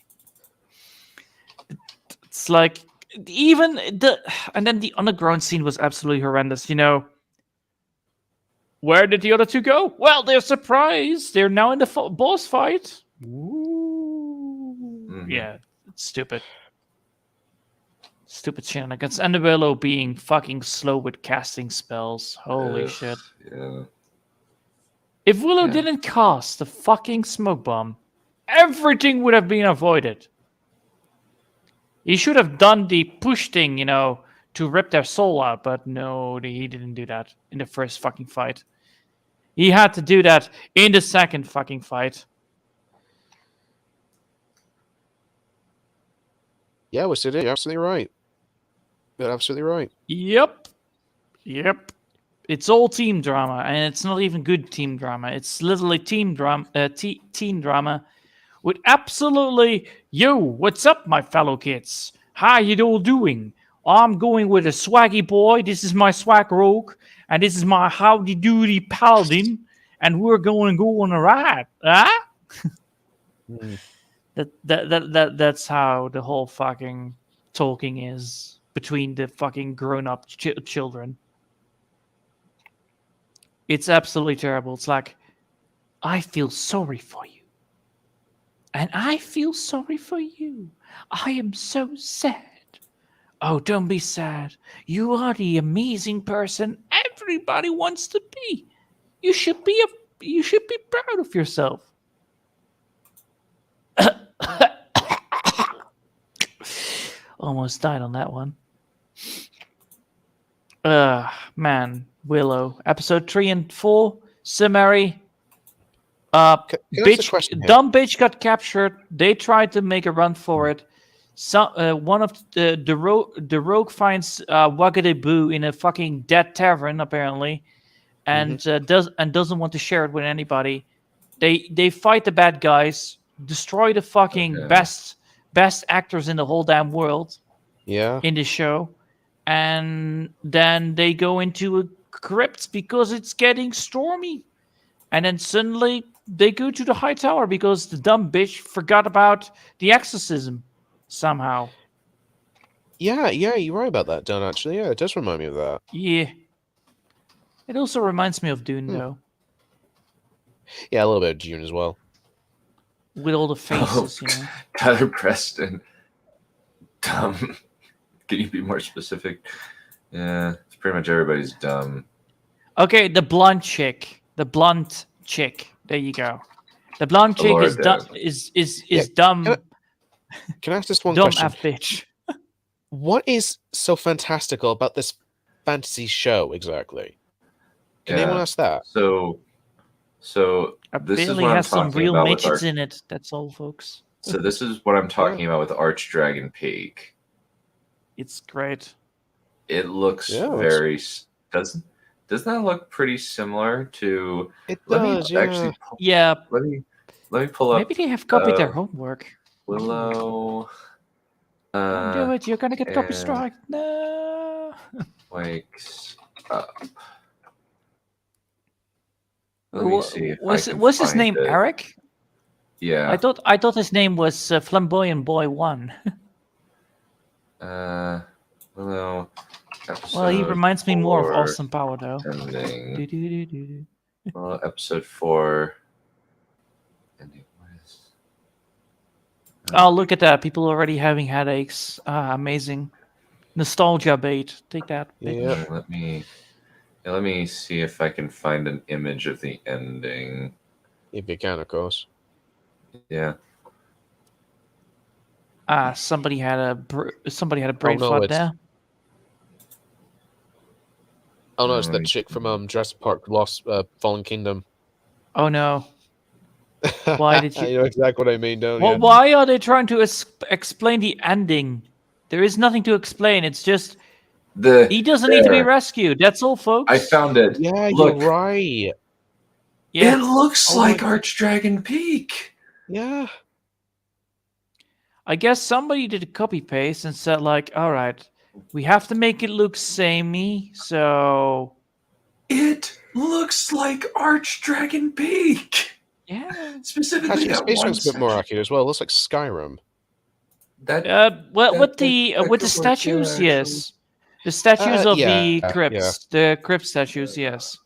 It's like and then the underground scene was absolutely horrendous. Where did the other two go? Well, they're surprised. They're now in the boss fight. Ooh. Yeah, it's stupid. Stupid shenanigans. And the Willow being fucking slow with casting spells. Holy shit. Yeah. If Willow didn't cast the fucking smoke bomb, everything would have been avoided. He should have done the push thing, to rip their soul out, but no, he didn't do that in the first fucking fight. He had to do that in the second fucking fight. Yeah, we said it. You're absolutely right. You're absolutely right. Yep. It's all team drama, and it's not even good team drama. It's literally team drama, teen drama, with absolutely, yo, what's up, my fellow kids? How you all doing? I'm going with a swaggy boy. This is my swag rogue, and this is my howdy doody paladin, and we're going to go on a ride. Huh? That's how the whole fucking talking is between the fucking grown-up children. It's absolutely terrible. It's like, I feel sorry for you. And I feel sorry for you. I am so sad. Oh, don't be sad. You are the amazing person everybody wants to be. You should be proud of yourself. Almost died on that one. Man, Willow. Episode 3 and 4. Summary. Can I ask a question here? Dumb bitch got captured. They tried to make a run for it. One of the rogue finds Wagadaboo in a fucking dead tavern apparently, and doesn't want to share it with anybody. They fight the bad guys, destroy the fucking best actors in the whole damn world. Yeah. In the show, and then they go into a crypt because it's getting stormy, and then suddenly they go to the high tower because the dumb bitch forgot about the exorcism somehow. Yeah, you're right about that, Don, actually. Yeah, it does remind me of that. Yeah. It also reminds me of Dune, though. Yeah, a little bit of Dune as well. With all the faces, you know. Tyler Preston. Dumb. Can you be more specific? Yeah, it's pretty much everybody's dumb. Okay, the blunt chick. The blunt chick. There you go. The blonde chick is dumb. Is dumb. Can I ask this one dumb question? F bitch. What is so fantastical about this fantasy show exactly? Can anyone ask that? So this is Apparently what I'm has some talking real about with midgets in it. That's all, folks. So this is what I'm talking about with Archdragon Peak. It's great. It looks very doesn't that look pretty similar to? It does. Yeah. Let me pull up. Maybe they have copied their homework. Willow. Don't do it. You're gonna get copy strike. No. Wakes up. Let me see if was his name it. Eric? Yeah. I thought his name was Flamboyant Boy 1. Willow. Well, he reminds me more of Austin Power, though. Ending. Well, episode 4. Ending. Oh, look at that. People already having headaches. Amazing. Nostalgia bait. Take that. Yeah. Let me see if I can find an image of the ending. If you can, of course. Yeah. Somebody had a brain no, flood it's- there. Oh no, it's that chick from Jurassic Park Lost Fallen Kingdom. Oh no. Why did you? You know exactly what I mean, don't you? Why are they trying to explain the ending? There is nothing to explain. It's just he doesn't need to be rescued. That's all, folks. I found it. Yeah, Look. you're right. Yeah. It looks like Archdragon Peak. Yeah. I guess somebody did a copy paste and said like, all right, we have to make it look samey, so It looks like Archdragon Peak. yeah. Specifically, Actually, that Space one Rank's a bit more accurate as well. It looks like Skyrim. With the could work, statues, yeah, yes. The statues of the yeah, crypts, the crypt statues, yes.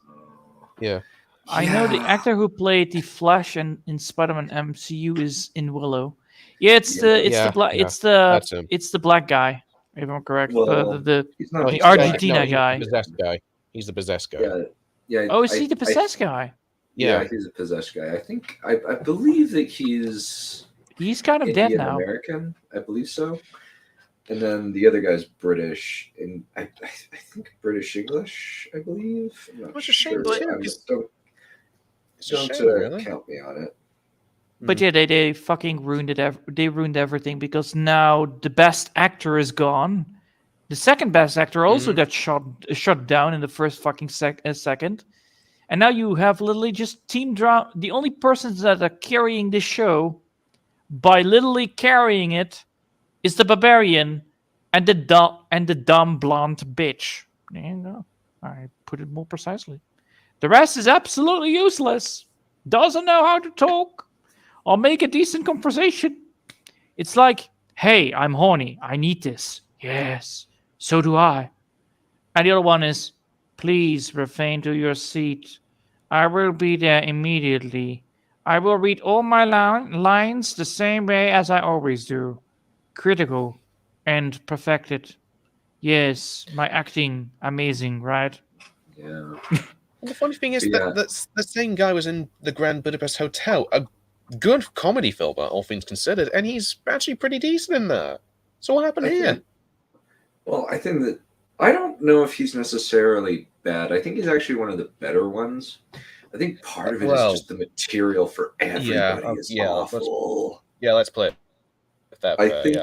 Yeah. I know the actor who played the Flash in Spider-Man MCU is in Willow. Yeah, it's That's him. the black guy, if I'm correct. Well, the He's not the Argentina guy. He's the possessed guy. He's the possessed guy. Yeah. Oh, is he the possessed guy? Yeah, he's a possessed guy. I believe that he's He's kind of dead Indian now. American. I believe so. And then the other guy's British, and I think British English. I believe. I'm not Which is a shame, sure. but It's a Don't shame, really. count me on it. But yeah, they fucking ruined it. They ruined everything because now the best actor is gone. The second best actor also got shot down in the first fucking second. And now you have literally just team drama. The only persons that are carrying this show by literally carrying it is the barbarian and the dumb blonde bitch. There you go. I put it more precisely. The rest is absolutely useless. Doesn't know how to talk or make a decent conversation. It's like, hey, I'm horny. I need this. Yes, so do I. And the other one is, please refrain to your seat. I will be there immediately. I will read all my lines the same way as I always do. Critical and perfected. Yes, my acting, amazing, right? Yeah. And the funny thing is Yeah. that the same guy was in the Grand Budapest Hotel, a good comedy film, all things considered, and he's actually pretty decent in there. So what happened here? I think that I don't know if he's necessarily bad. I think he's actually one of the better ones. I think part of it is just the material for everybody is awful. Let's play it. I think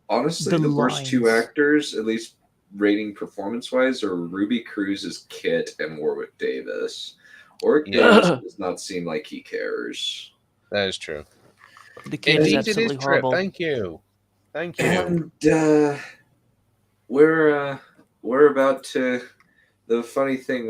honestly, the worst two actors, at least rating performance-wise, are Ruby Cruz's Kit and Warwick Davis. Warwick Davis does not seem like he cares. That is true. The Kit is absolutely horrible. Thank you. And we're about to. The funny thing,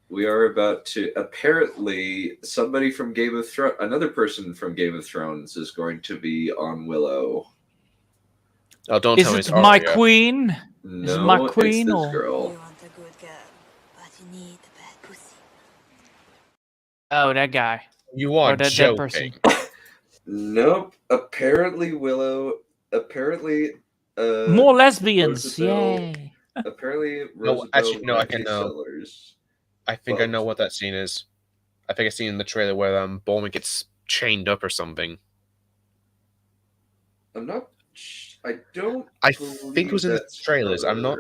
we are about to. Apparently, somebody from Game of Thrones, another person from Game of Thrones, is going to be on Willow. Oh, don't tell me it's my queen. No, is it my queen it's this or girl? You want a good girl, but you need a bad pussy. Oh, that guy. You are joking. That person. Nope. Apparently, Willow. Apparently, more lesbians. Rosabelle, Yay. Apparently, No, actually, no, I can know. Sellers. I think I know what that scene is. I think I seen in the trailer where Bowman gets chained up or something. I'm not. I don't. I think it was in the trailers. Her. I'm not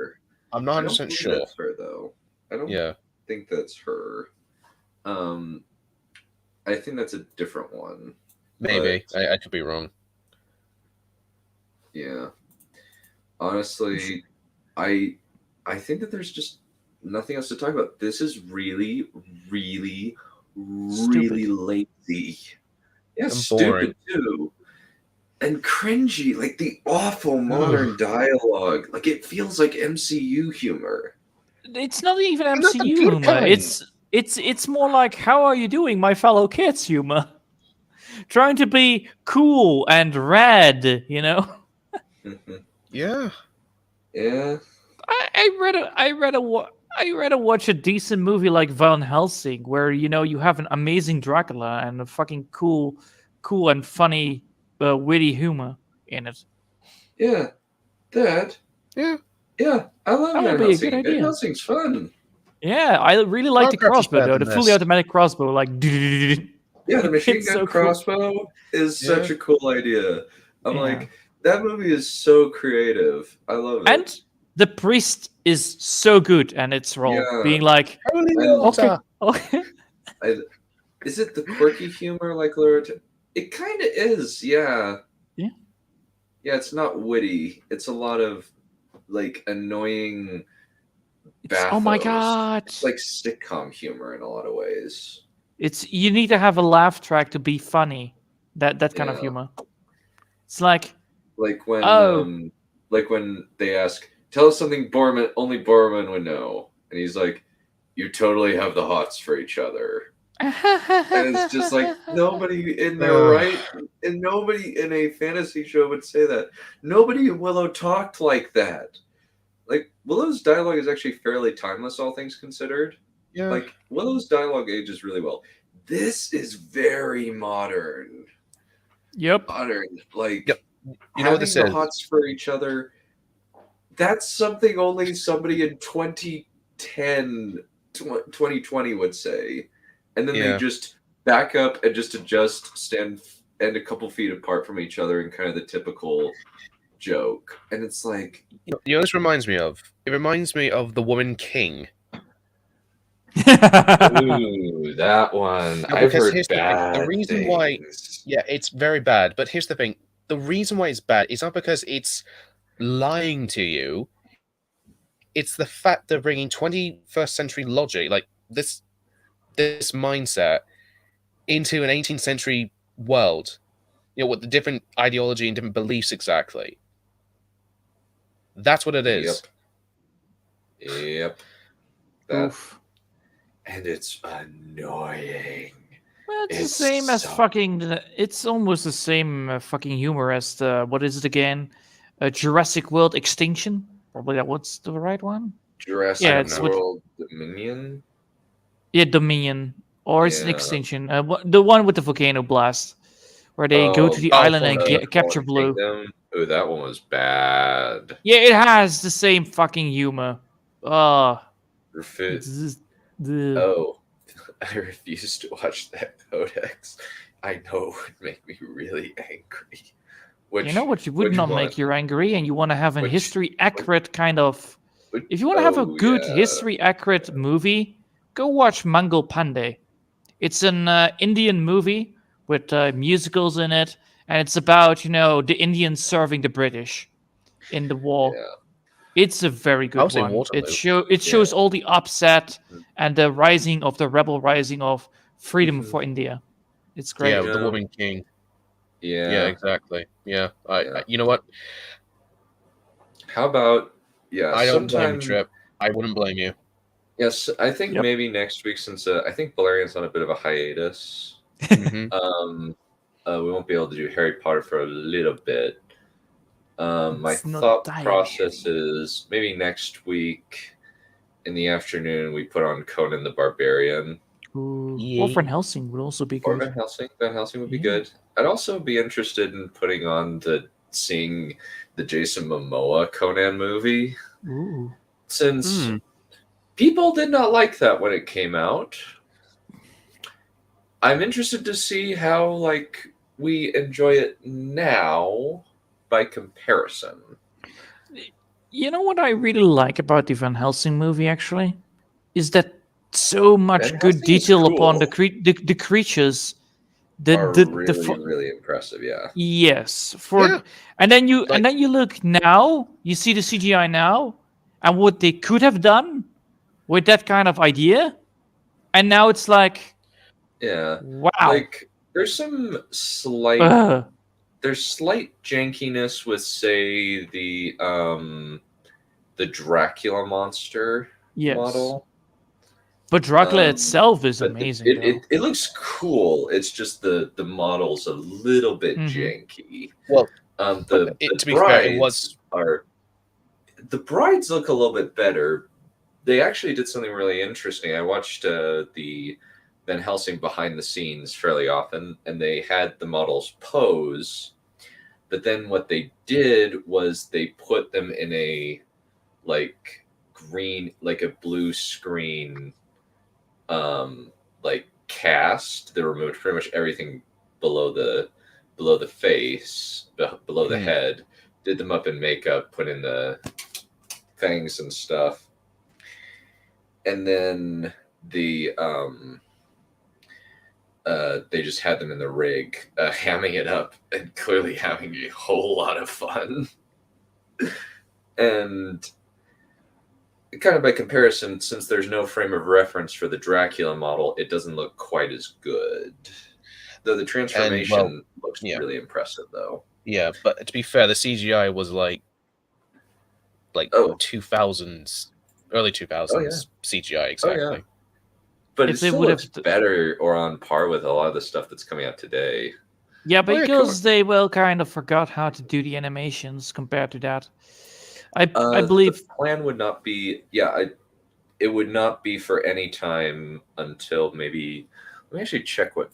100% sure. That's her though. I don't think that's her. I think that's a different one. Maybe I could be wrong. Yeah. Honestly, I think that there's just nothing else to talk about. This is really, really, really lazy. Yeah, stupid too. And cringy, like the awful modern dialogue. Like it feels like MCU humor. It's not even MCU humor. It's more like, how are you doing, my fellow kids humor? Trying to be cool and rad, you know? Yeah. I rather watch a decent movie like Van Helsing, where you have an amazing Dracula and a fucking cool and funny, witty humor in it. Yeah, that. Yeah. I love That would be a good idea. Van Helsing's fun. Yeah, I really like the crossbow though, the fully automatic crossbow, like. Yeah, the machine gun crossbow is such a cool idea. I'm like, that movie is so creative. I love it. And the priest is so good, and its role being like, okay. Is it the quirky humor like Laura? It kind of is, yeah. Yeah. Yeah, it's not witty. It's a lot of like annoying. Oh my god! It's like sitcom humor in a lot of ways. You need to have a laugh track to be funny. That kind of humor. It's like when they ask, tell us something only Borman would know, and he's like, you totally have the hots for each other. And it's just like nobody in their right, and nobody in a fantasy show would say that. Nobody in Willow talked like that. Like Willow's dialogue is actually fairly timeless, all things considered. Yeah. Like Willow's dialogue ages really well. This is very modern. Yep. Modern. Like you know what this is? Hots for each other. That's something only somebody in 2010, 2020 would say. And then they just back up and just adjust, stand and a couple feet apart from each other in kind of the typical joke. And it's like, this reminds me of? It reminds me of The Woman King. Ooh, that one. No, I've because heard here's the thing. The bad reason why, things. yeah, it's very bad. But here's the thing: the reason why it's bad is not because it's lying to you. It's the fact they're bringing 21st century logic, like this mindset, into an 18th century world. You know, with the different ideology and different beliefs exactly. That's what it is. Yep. That, Oof. and it's annoying. Well, it's the It's same as so- fucking. It's almost the same fucking humor as the what is it again? Jurassic World Extinction. Probably that was the right one. Jurassic Yeah, it's with World Dominion. yeah Dominion or it's an Yeah. Extinction. The one with the volcano blast, where they go to the Oh, island and Fallen capture Blue. Kingdom. Oh, that one was bad. Yeah, it has the same fucking humor. Refi- The Oh, I refuse to watch that Codex. I know it would make me really angry. Which, you know what would which not one? make you angry, and you want to have a Which- history accurate kind of. Which- If you want to have a oh, good yeah. history accurate movie, go watch Mangal Pandey. It's an Indian movie with musicals in it, and it's about the Indians serving the British in the war. Yeah. It's a very I good was in one. Waterloo. It shows all the upset Mhm. and the rising of the rising of freedom Mhm. for India. It's great. Yeah, You the know, Woman King. Yeah. Yeah, exactly. Yeah, Yeah. I you know what? How about I don't blame you, sometime? Trip. I wouldn't blame you. Yes, I think Yep. maybe next week, since I think Valerian's on a bit of a hiatus. Mhm. We won't be able to do Harry Potter for a little bit. My It's not thought dying. process is maybe next week in the afternoon we put on Conan the Barbarian. Ooh. Yeah. Or Van Helsing would also be Or good. Van Helsing. Van Helsing would be Yeah. good. I'd also be interested in putting on seeing the Jason Momoa Conan movie, Ooh. since Hmm. people did not like that when it came out. I'm interested to see how we enjoy it now by comparison. You know what I really like about the Van Helsing movie, actually? Is that so much Van good Helsing is detail upon the, cool. the creatures. Are really impressive, yeah. Yes. Yeah. And then you Like- look now, you see the CGI now, and what they could have done with that kind of idea. And now it's like, Yeah. wow. Like there's some slight Ugh. there's slight jankiness with, say, the Dracula monster Yes. model. But Dracula Um, itself is But amazing. it looks cool. It's just the model's a little bit Mhm. janky. Well, The to be fair, it brides was the brides look a little bit better. They actually did something really interesting. I watched the Van Helsing behind the scenes fairly often, and they had the models pose. But then what they did was they put them in a green, a blue screen, cast. They removed pretty much everything below the face, below the Hmm. head. Did them up in makeup, put in the fangs and stuff, and then they just had them in the rig, hamming it up and clearly having a whole lot of fun. And kind of by comparison, since there's no frame of reference for the Dracula model, it doesn't look quite as good. Though the transformation looks yeah. really impressive, though. yeah, but to be fair, the CGI was like Oh. 2000s, early 2000s CGI exactly. But If it they still would've looks better or on par with a lot of the stuff that's coming out today. Yeah, Oh, yeah, because they kind of forgot how to do the animations compared to that. I believe the plan would not be. Yeah, it would not be for any time until maybe. Let me actually check what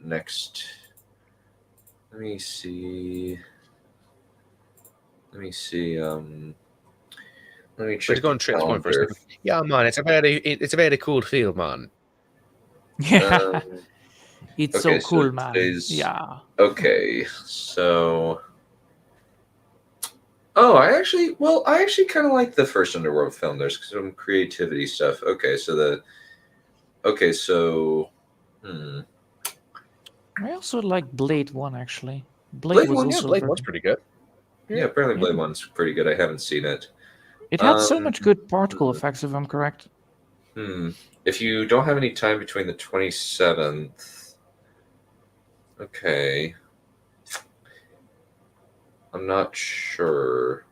next. Let me see. Let me check. Let's go on the Trip's point for a calendar. second. Yeah, man, it's a very cool field, man. yeah, Um, it's okay, so cool, so man. today's- Yeah. Okay, so. Oh, I actually kind of like the first Underworld film. There's some creativity stuff. Okay, so Okay, so I also like Blade 1, actually. Blade was 1, Yeah, also Blade very was good. pretty good. yeah, apparently Yeah. Blade 1's pretty good. I haven't seen it. It had so Um, much good particle effects, if I'm correct. If you don't have any time between the 27th, okay. I'm not sure.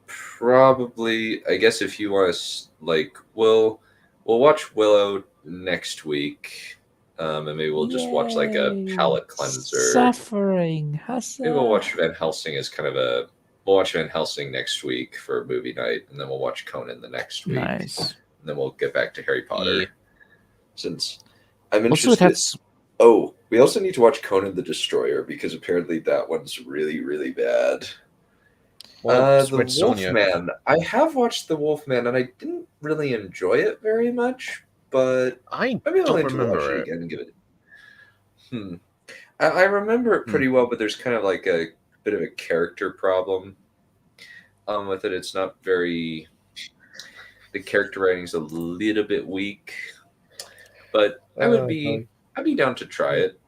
Probably, I guess if you want to, like, we'll watch Willow next week, and maybe we'll just watch like a palate cleanser. Suffering. Maybe we'll watch Van Helsing as kind of a. We'll watch Van Helsing next week for movie night, and then we'll watch Conan the next week. Nice. And then we'll get back to Harry Potter. Yeah. Since I'm Also, interested. it had Oh, we also need to watch Conan the Destroyer because apparently that one's really, really bad. Well, The with Sonya. Wolfman. I have watched The Wolfman, and I didn't really enjoy it very much, but I I'd be don't willing to watch remember it it. again and give it. I remember it pretty well, but there's kind of like a bit of a character problem with it. It's not very. The character writing's a little bit weak, but I'd be down to try it.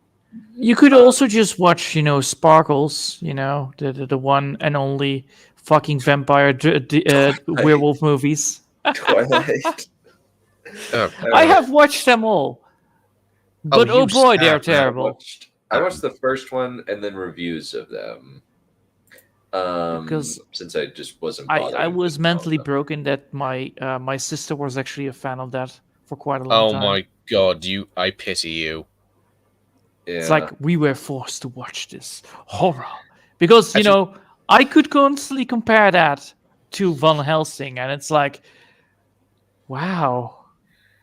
You could also just watch, Sparkles, the one and only fucking vampire werewolf movies. Twilight. I have watched them all. But you oh boy, snap. they're terrible. I watched the first one and then reviews of them. Because since I just wasn't I bothering was to mentally know them. broken that my sister was actually a fan of that for quite a long Oh time. my god, I pity you. Yeah. It's like we were forced to watch this horror. Because, Actually- I could constantly compare that to Van Helsing, and it's like, wow,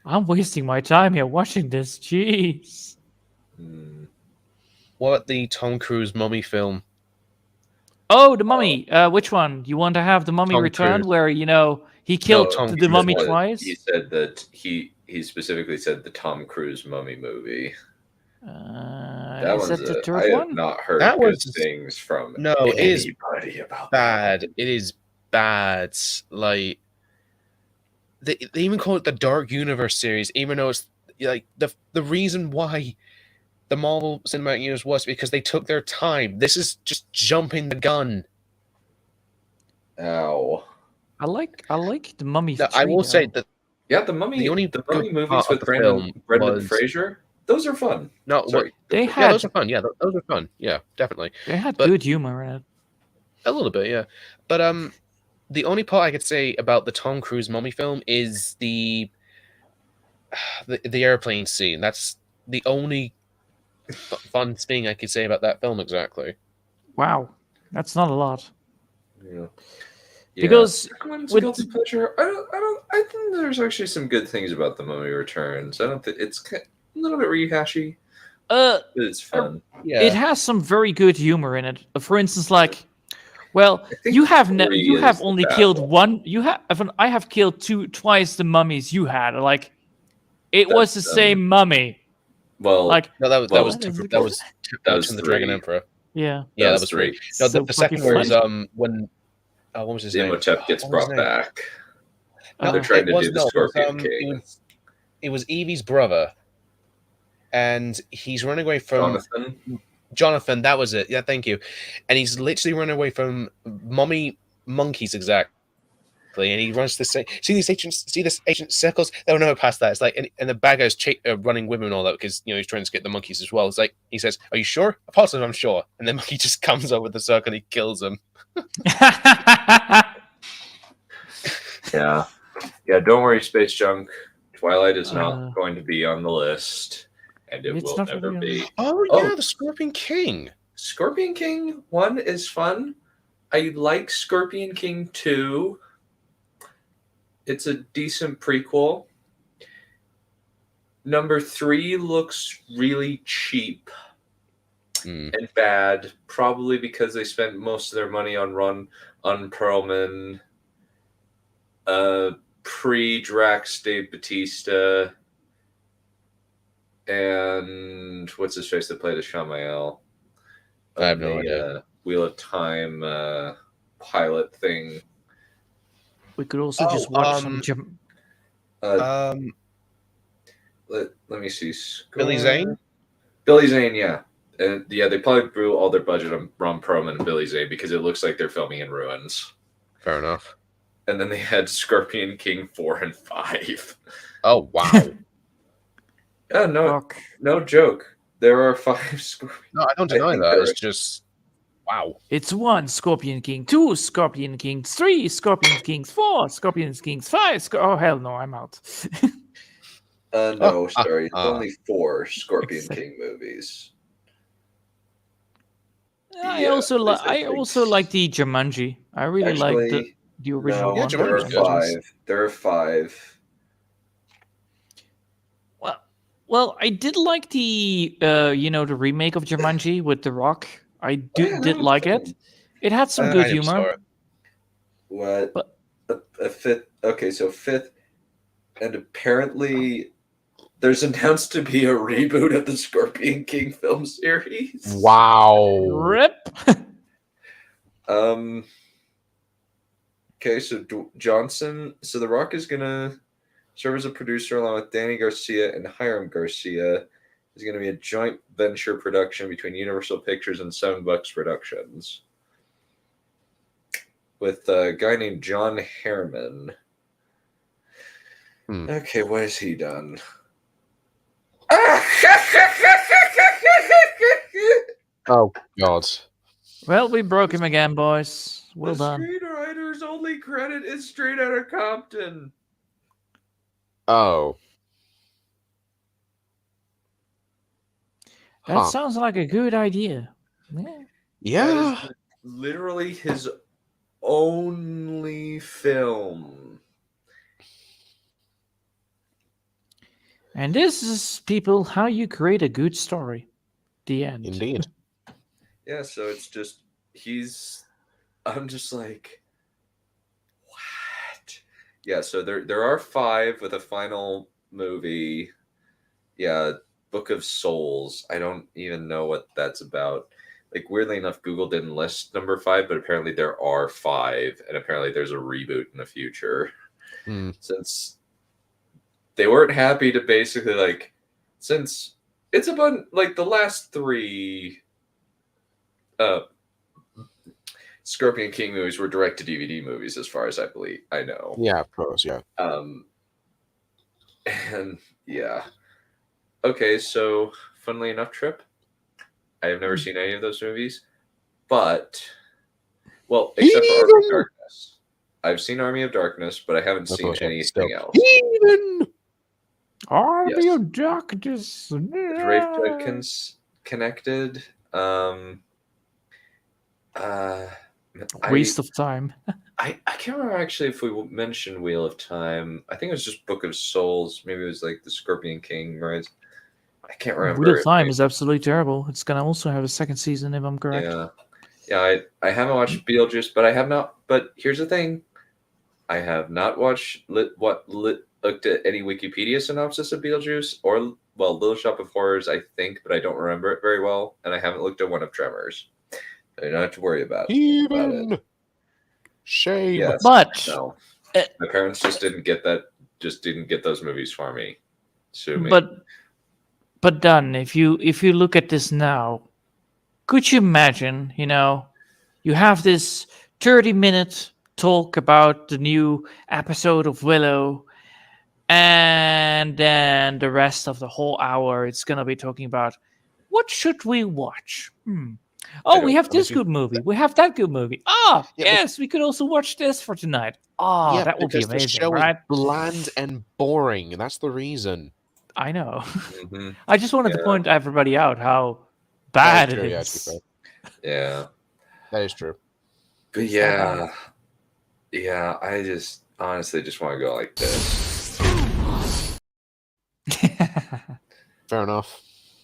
I'm wasting my time here watching this. Jeez. What about the Tom Cruise mummy film? Oh, the Mummy. Which one? You want to have the Mummy Tom Return, Cruise. where he killed Tom the Cruise Mummy one. twice? He said that he specifically said the Tom Cruise mummy movie. That Is one's that the I third have one? not heard That good was- things from No, it is anybody about bad. It is bad. Like they even call it the Dark Universe series, even though it's like the reason why the Marvel Cinematic Universe was because they took their time. This is just jumping the gun. that. Ow. I like the Mummy. Now, I will say that Yeah, the mummy. The only the mummy good movies part with of the film Brendan was- Fraser. Those are fun. no, what, Sorry. they yeah, had those are fun. Yeah, those are fun. Yeah, definitely. good humor in it. A little bit, yeah. But the only part I could say about the Tom Cruise mummy film is the airplane scene. That's the only fun thing I could say about that film exactly. Wow, that's not a lot. Yeah. Because Everyone's with- guilty pleasure. I think there's actually some good things about the Mummy Returns. I don't think it's a little bit rehashy, but it's fun. Yeah. it has some very good humor in it. For instance, like, well, I think you have 3 you have is the only bad killed one. one. I have killed twice the mummies you had. Like, it was the That's, same mummy. Well, Like, No, that was Well, that was that was the 3. Dragon Emperor. yeah. Yeah, that was was 3. three. No, So the second fucking was funny. when what was his the name? Imhotep gets What was his brought name? back. Uh, They're trying It to was- do the no, Scorpion King. It was Evie's brother, and he's running away from Jonathan. That was it. Yeah, thank you. And he's literally running away from mummy monkeys exactly. And he runs to say, see this ancient circles. They'll never pass that. It's like, and the bad guy's running with him and all that because he's trying to get the monkeys as well. It's like he says, "Are you sure?" Positive, I'm sure. And the monkey just comes over the circle and he kills him. Yeah. Don't worry, Space Junk. Twilight is Uh, not going to be on the list, and it It's will not never really be. Oh Oh. yeah, the Scorpion King. Scorpion King 1 is fun. I like Scorpion King 2. It's a decent prequel. Number 3 looks really cheap Hmm. and bad, probably because they spent most of their money on Perlman, pre-Drax Dave Bautista, and what's his face that played as Shamael? I have no idea. Wheel of Time pilot thing. We could also just watch some. Let me see. Billy Zane? Billy Zane, yeah. And yeah, they probably blew all their budget on Ron Perlman and Billy Zane because it looks like they're filming in ruins. Fair enough. And then they had Scorpion King 4 and 5. Oh, wow. Yeah, Fuck. no joke. There are 5 Scorpion. No, I don't deny think that. there It's is. just, wow. It's 1 Scorpion King, 2 Scorpion King, 3 Scorpion Kings, 4 Scorpion Kings, 5. Oh hell no, I'm out. No, sorry. It's only 4 Scorpion Except- King movies. I Yeah, also like. I I think- also like the Jumanji. I really like Actually, the original no, one. Yeah, there are Jumanji's good. 5. There are 5. Well, I did like the the remake of Jumanji with The Rock. I did like it. It had some I good never saw humor. it. What? But- A fifth. Okay, so 5th. And apparently, there's announced to be a reboot of the Scorpion King film series. Wow. Rip. Okay, so Johnson. So The Rock is gonna serve as a producer along with Danny Garcia and Hiram Garcia. It's going to be a joint venture production between Universal Pictures and Seven Bucks Productions, with a guy named John Harriman. Okay, what has he done? Oh, God. Well, we broke him again, boys. Well the done. screenwriter's only credit is Straight Outta Compton. Oh. That sounds like a good idea. Yeah. Yeah. That is literally his only film. And this is, people, how you create a good story. The end. Indeed. Yeah, so it's just I'm just like, what? Yeah, so there are 5 with a final movie. Yeah, Book of Souls. I don't even know what that's about. Like, weirdly enough, Google didn't list number 5, but apparently there are 5, and apparently there's a reboot in the future. Since they weren't happy to basically, since it's about, the last 3 Scorpion King movies were direct-to-DVD movies, as far as I know. Yeah, of course, yeah. And, yeah. Okay, so, funnily enough, Trip, I have never seen any of those movies, but, well, except for Army of Darkness. I've seen Army of Darkness, but I haven't seen anything else. Army of Darkness. Rafe Judkins connected. Waste of time. I can't remember actually if we mentioned Wheel of Time. I think it was just Book of Souls. Maybe it was like the Scorpion King, right? I can't remember. Wheel of Time is absolutely terrible. It's gonna also have a second season, if I'm correct. Yeah. I haven't watched Beetlejuice, but I have not. But here's the thing: I have not looked at any Wikipedia synopsis of Beetlejuice, or Little Shop of Horrors, I think, but I don't remember it very well, and I haven't looked at one of Tremors. I don't have to worry about it. Shame. Yes, But no, my parents just didn't get those movies for me. Sue me. But Dan, if you look at this now, could you imagine, you have this 30-minute talk about the new episode of Willow, and then the rest of the whole hour it's gonna be talking about what should we watch? Oh, we have this good movie. We have that good movie. Yes, we could also watch this for tonight. That would be because amazing, the show right? is bland and boring. That's the reason. I know. Mm-hmm. I just wanted to point everybody out how bad That it true, is. to be fair. Yeah. That is true. But yeah, I just honestly just want to go like this. Fair enough.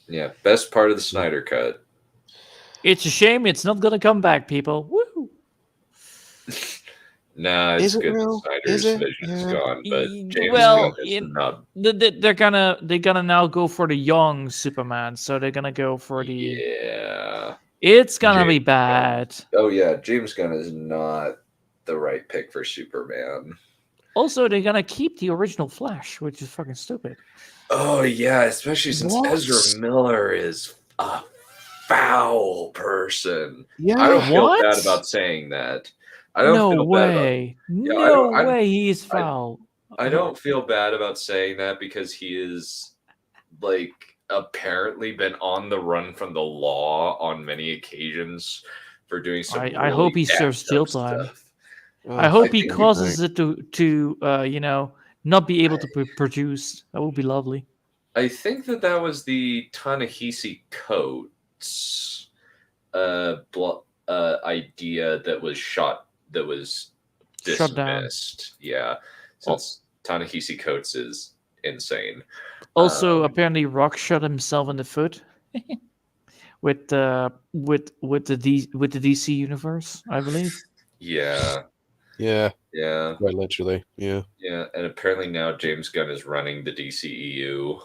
Yeah, best part of the Snyder Cut. It's a shame it's not gonna come back, people. Woo! Nah, it's Is it good. real? Snyder's Is it? vision is Yeah. gone, but James Well, Gunn is not. They're gonna now go for the young Superman, so they're gonna go for the. Yeah. It's gonna be James bad. Oh yeah, James Gunn is not the right pick for Superman. Also, they're gonna keep the original Flash, which is fucking stupid. Oh yeah, especially since What? Ezra Miller is a foul person. Yeah. I don't feel What? bad about saying that. I don't No feel bad about. way. Yeah, No way he is foul. I don't feel bad about saying that because he is like apparently been on the run from the law on many occasions for doing some. I hope he serves jail jail time. stuff. I hope he think he causes it to not be able to be produced. That would be lovely. I think that was the Ta-Nehisi Coates idea that was Shut down. dismissed. Yeah, since Ta-Nehisi Coates is insane. Also, apparently, Rock shot himself in the foot with the DC universe, I believe. Yeah, Yeah. yeah, Quite literally. Yeah. yeah, and apparently now James Gunn is running the DCEU.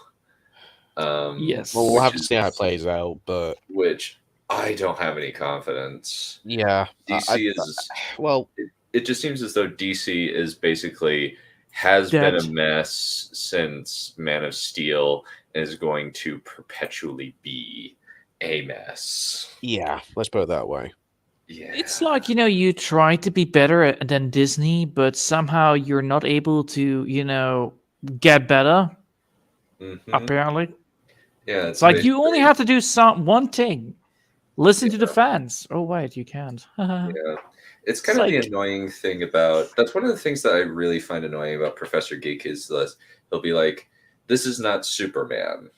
Yes. Well, we'll which have to is- see how it plays out, but Which I don't have any confidence. yeah. DC is. Well, It just seems as though DC is basically has Dead. been a mess since Man of Steel and is going to perpetually be a mess. yeah. Let's put it that way. Yeah, It's like, you try to be better than Disney, but somehow you're not able to, get better, Mhm. apparently. Yeah, It's like you only have to do one thing. Listen to the fans. Oh, wait, you can't. Yeah, it's kind of the Psych. annoying thing about. That's one of the things that I really find annoying about Professor Geek is this. He'll be like, "This is not Superman,"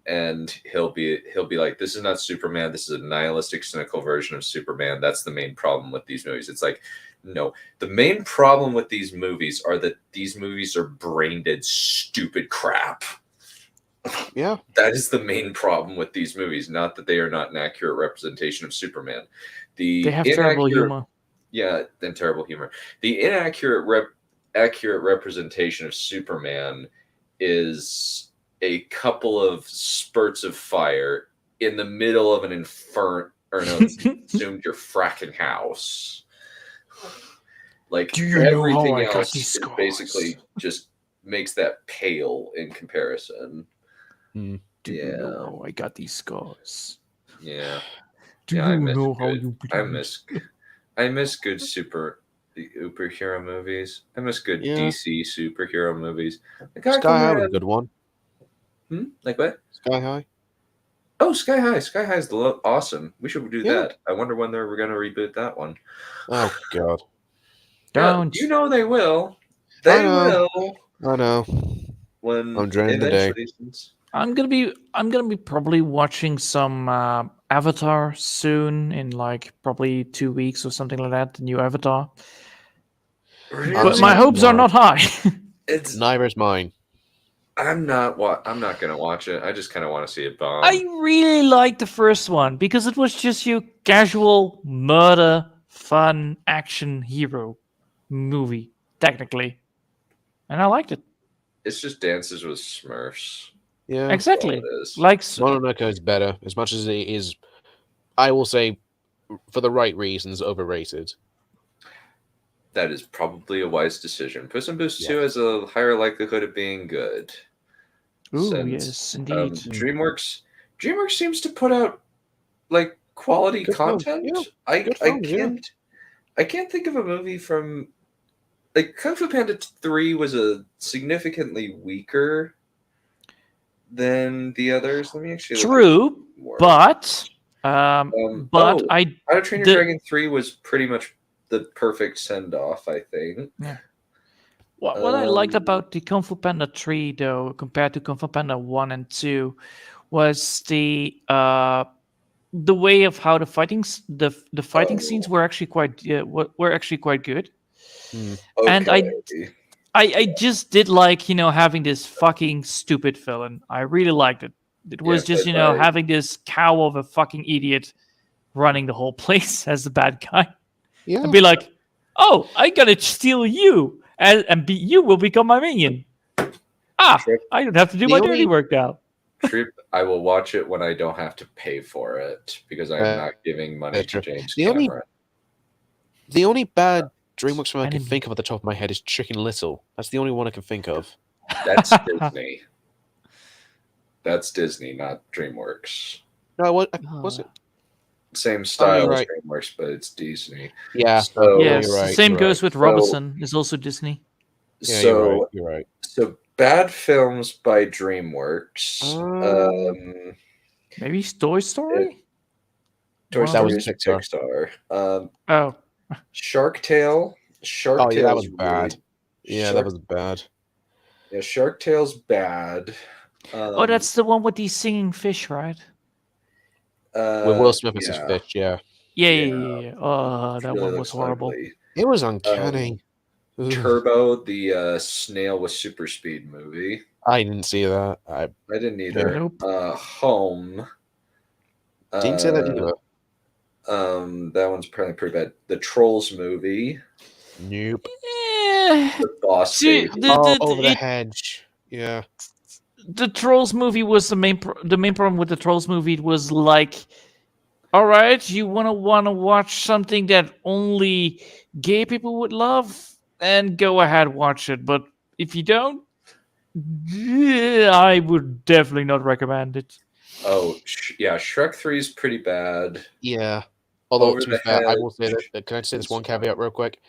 and he'll be like, "This is not Superman. This is a nihilistic, cynical version of Superman." That's the main problem with these movies. It's like, no, the main problem with these movies are that these movies are brain dead, stupid crap. Yeah. That is the main problem with these movies. Not that they are not an accurate representation of Superman. They have terrible humor. Yeah, and terrible humor. The inaccurate accurate representation of Superman is a couple of spurts of fire in the middle of an inferno, or no, it's consumed your fracking house. Like Do you know how everything I got else these is scars? basically just makes that pale in comparison. Hmm. Do you Yeah. know how I got these scars? Yeah. Do Yeah, I you miss know how good- you I miss good superhero movies. I miss good Yeah. DC superhero movies. Like Sky High was a Aquaman. good one. Like what? Sky High. Oh, Sky High. Sky High is awesome. We should do Yeah. that. I wonder when they're going to reboot that one. Oh God. Don't. Yeah, you know they will. They know. will. I know. When I'm dreading the day. eventually since- I'm gonna be probably watching some Avatar soon in like probably 2 weeks or something like that. The new Avatar, but Really? my hopes are not high. It's. Neither is mine. I'm not going to watch it. I just kind of want to see it bomb. I really liked the first one because it was just your casual murder, fun action hero movie, technically, and I liked it. It's just Dances with Smurfs. Yeah. Exactly, That's all it is. like Mononoke is better, as much as it is. I will say, for the right reasons, overrated. That is probably a wise decision. Puss in Boots Yeah. 2 has a higher likelihood of being good. ooh, Since, yes, indeed. DreamWorks seems to put out like quality Good films, content. yeah. Good films, yeah. I can't think of a movie from like Kung Fu Panda 3 was a significantly weaker than the others. Let me actually look True, at more. but How I to Train Your the- Dragon 3 was pretty much the perfect send off, I think. what I liked Um, about the Kung Fu Panda 3, though, compared to Kung Fu Panda 1 and 2, was the way of how the fighting scenes were actually quite good. And Okay. I just did like having this fucking stupid villain. I really liked it. It was Yeah, just played by- having this cow of a fucking idiot running the whole place as the bad guy. Yeah. And be like, oh, I gotta steal you, and you will become my minion. Trip. I don't have to do The my only- dirty work now. Trip, I will watch it when I don't have to pay for it because I'm not giving money to true. James The only- Cameron. The only bad DreamWorks film I can Enemy. think of at the top of my head is Chicken Little. That's the only one I can think of. That's Disney. That's Disney, not DreamWorks. No, what was it? Same style as right. DreamWorks, but it's Disney. Yeah. So, Yes, you're right. same you're goes right. with Robinson. It's also Disney. Yeah, so, you're right. You're right. so bad films by DreamWorks. Maybe Toy Story. Toy One of Story those? is Pixar. Oh, Shark Tale. Oh, yeah, that was Tale's bad. really- Yeah, Shark- that was bad. Yeah, Shark Tale's bad. oh, that's the one with the singing fish, right? With Will Smith as his yeah. fish, yeah. Yeah. Oh, that Really one was looks horrible. ugly. It was uncanny. Ugh. Turbo, the snail with super speed movie. I didn't see that. I didn't either. Nope. Home. didn't see that either. That one's probably pretty bad. The Trolls movie. Nope. The Boss See, Baby. Over the hedge. Yeah. the Trolls movie was the main problem with the Trolls movie. It was like, all right, you want to watch something that only gay people would love, and go ahead, watch it. But if you don't, I would definitely not recommend it. Oh, yeah, Shrek 3 is pretty bad. Yeah. Although, Over to be the fair, I Hedge will say that. Can I just say this one caveat real quick?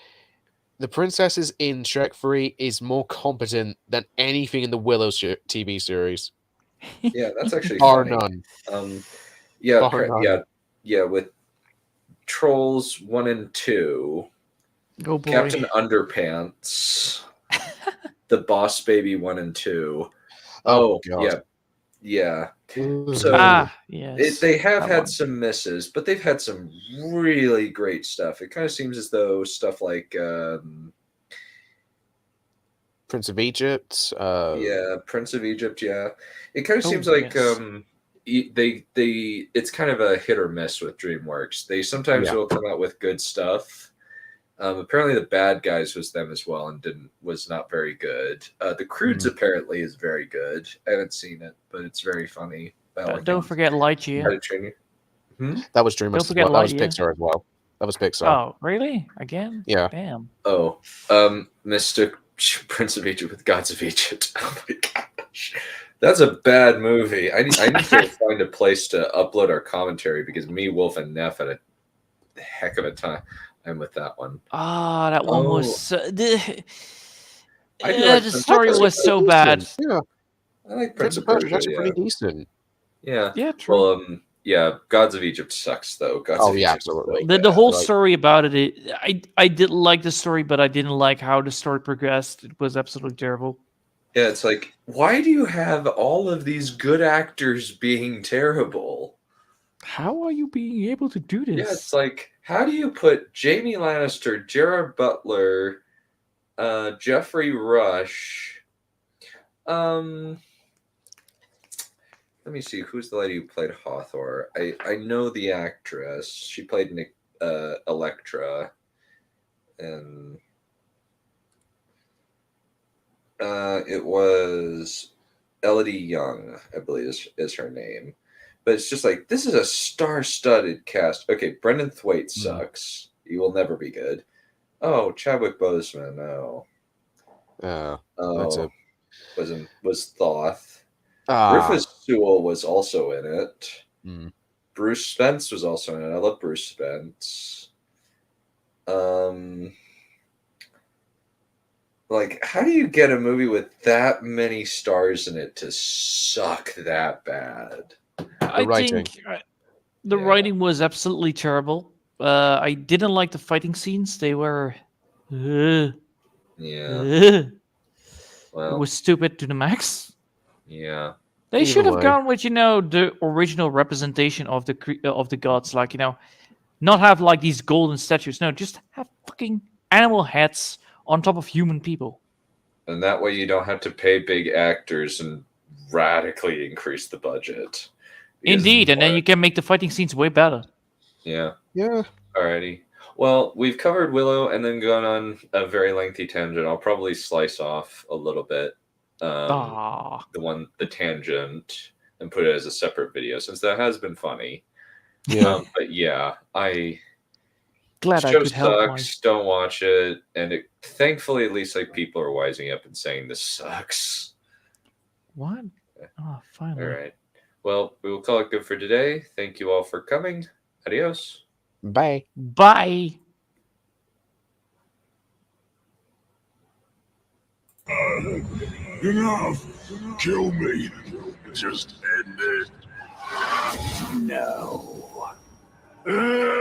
The princesses in Shrek 3 is more competent than anything in the Willow TV series. Yeah, that's actually Bar funny. none. Yeah, Bar none. yeah, with Trolls 1 and 2, Oh boy. Captain Underpants, The Boss Baby 1 and 2. Oh, God. Yeah. Ugh. So yes. they have that had one. some misses, but they've had some really great stuff. It kind of seems as though stuff like Prince of Egypt. Prince of Egypt, yeah. It kind of Oh, seems like yes. it's kind of a hit or miss with DreamWorks. They sometimes will come out with good stuff. Apparently the Bad Guys was them as well and was not very good. The Croods apparently is very good. I haven't seen it, but it's very funny. Don't forget Lightyear. That was DreamWorks. Don't forget That was Lightyear. Pixar as well. That was Pixar. Oh, really? Again? Yeah. Damn. Oh, Mr. Prince of Egypt with Gods of Egypt. Oh my gosh. That's a bad movie. I need to find a place to upload our commentary because me, Wolf, and Neff had a heck of a time with that one. Ah, that one was the like story was so bad. Yeah. I like Prince Prince of of Persia Persia. was actually pretty decent. Yeah. Yeah, true. Well, yeah, Gods of Egypt sucks though. Gods of Egypt absolutely. The whole Like- story about it, I did like the story, but I didn't like how the story progressed. It was absolutely terrible. Yeah, it's like, why do you have all of these good actors being terrible? How are you being able to do this? Yeah, it's like, how do you put Jamie Lannister, Gerard Butler, Jeffrey Rush? Let me see, who's the lady who played Hathor? I know the actress. She played Electra, and it was Elodie Young, I believe is her name. But it's just like, this is a star-studded cast. Okay, Brendan Thwaites sucks. He will never be good. Oh, Chadwick Boseman. No. Was Thoth. Rufus Sewell was also in it. Bruce Spence was also in it. I love Bruce Spence. Like, how do you get a movie with that many stars in it to suck that bad? I think the writing was absolutely terrible. I didn't like the fighting scenes. They were, it was stupid to the max. Yeah, they should have gone with the original representation of the gods, like not have like these golden statues. No, just have fucking animal heads on top of human people. And that way you don't have to pay big actors and radically increase the budget. Indeed, and then you can make the fighting scenes way better. Yeah. Yeah. Alrighty. Well, we've covered Willow and then gone on a very lengthy tangent. I'll probably slice off a little bit the tangent and put it as a separate video since that has been funny. Yeah. But yeah, Glad I could help. Don't watch it, and thankfully, at least like people are wising up and saying this sucks. What? Oh, finally. All right. Well, we will call it good for today. Thank you all for coming. Adios. Bye. Bye. Enough! Kill me! Just end it. No.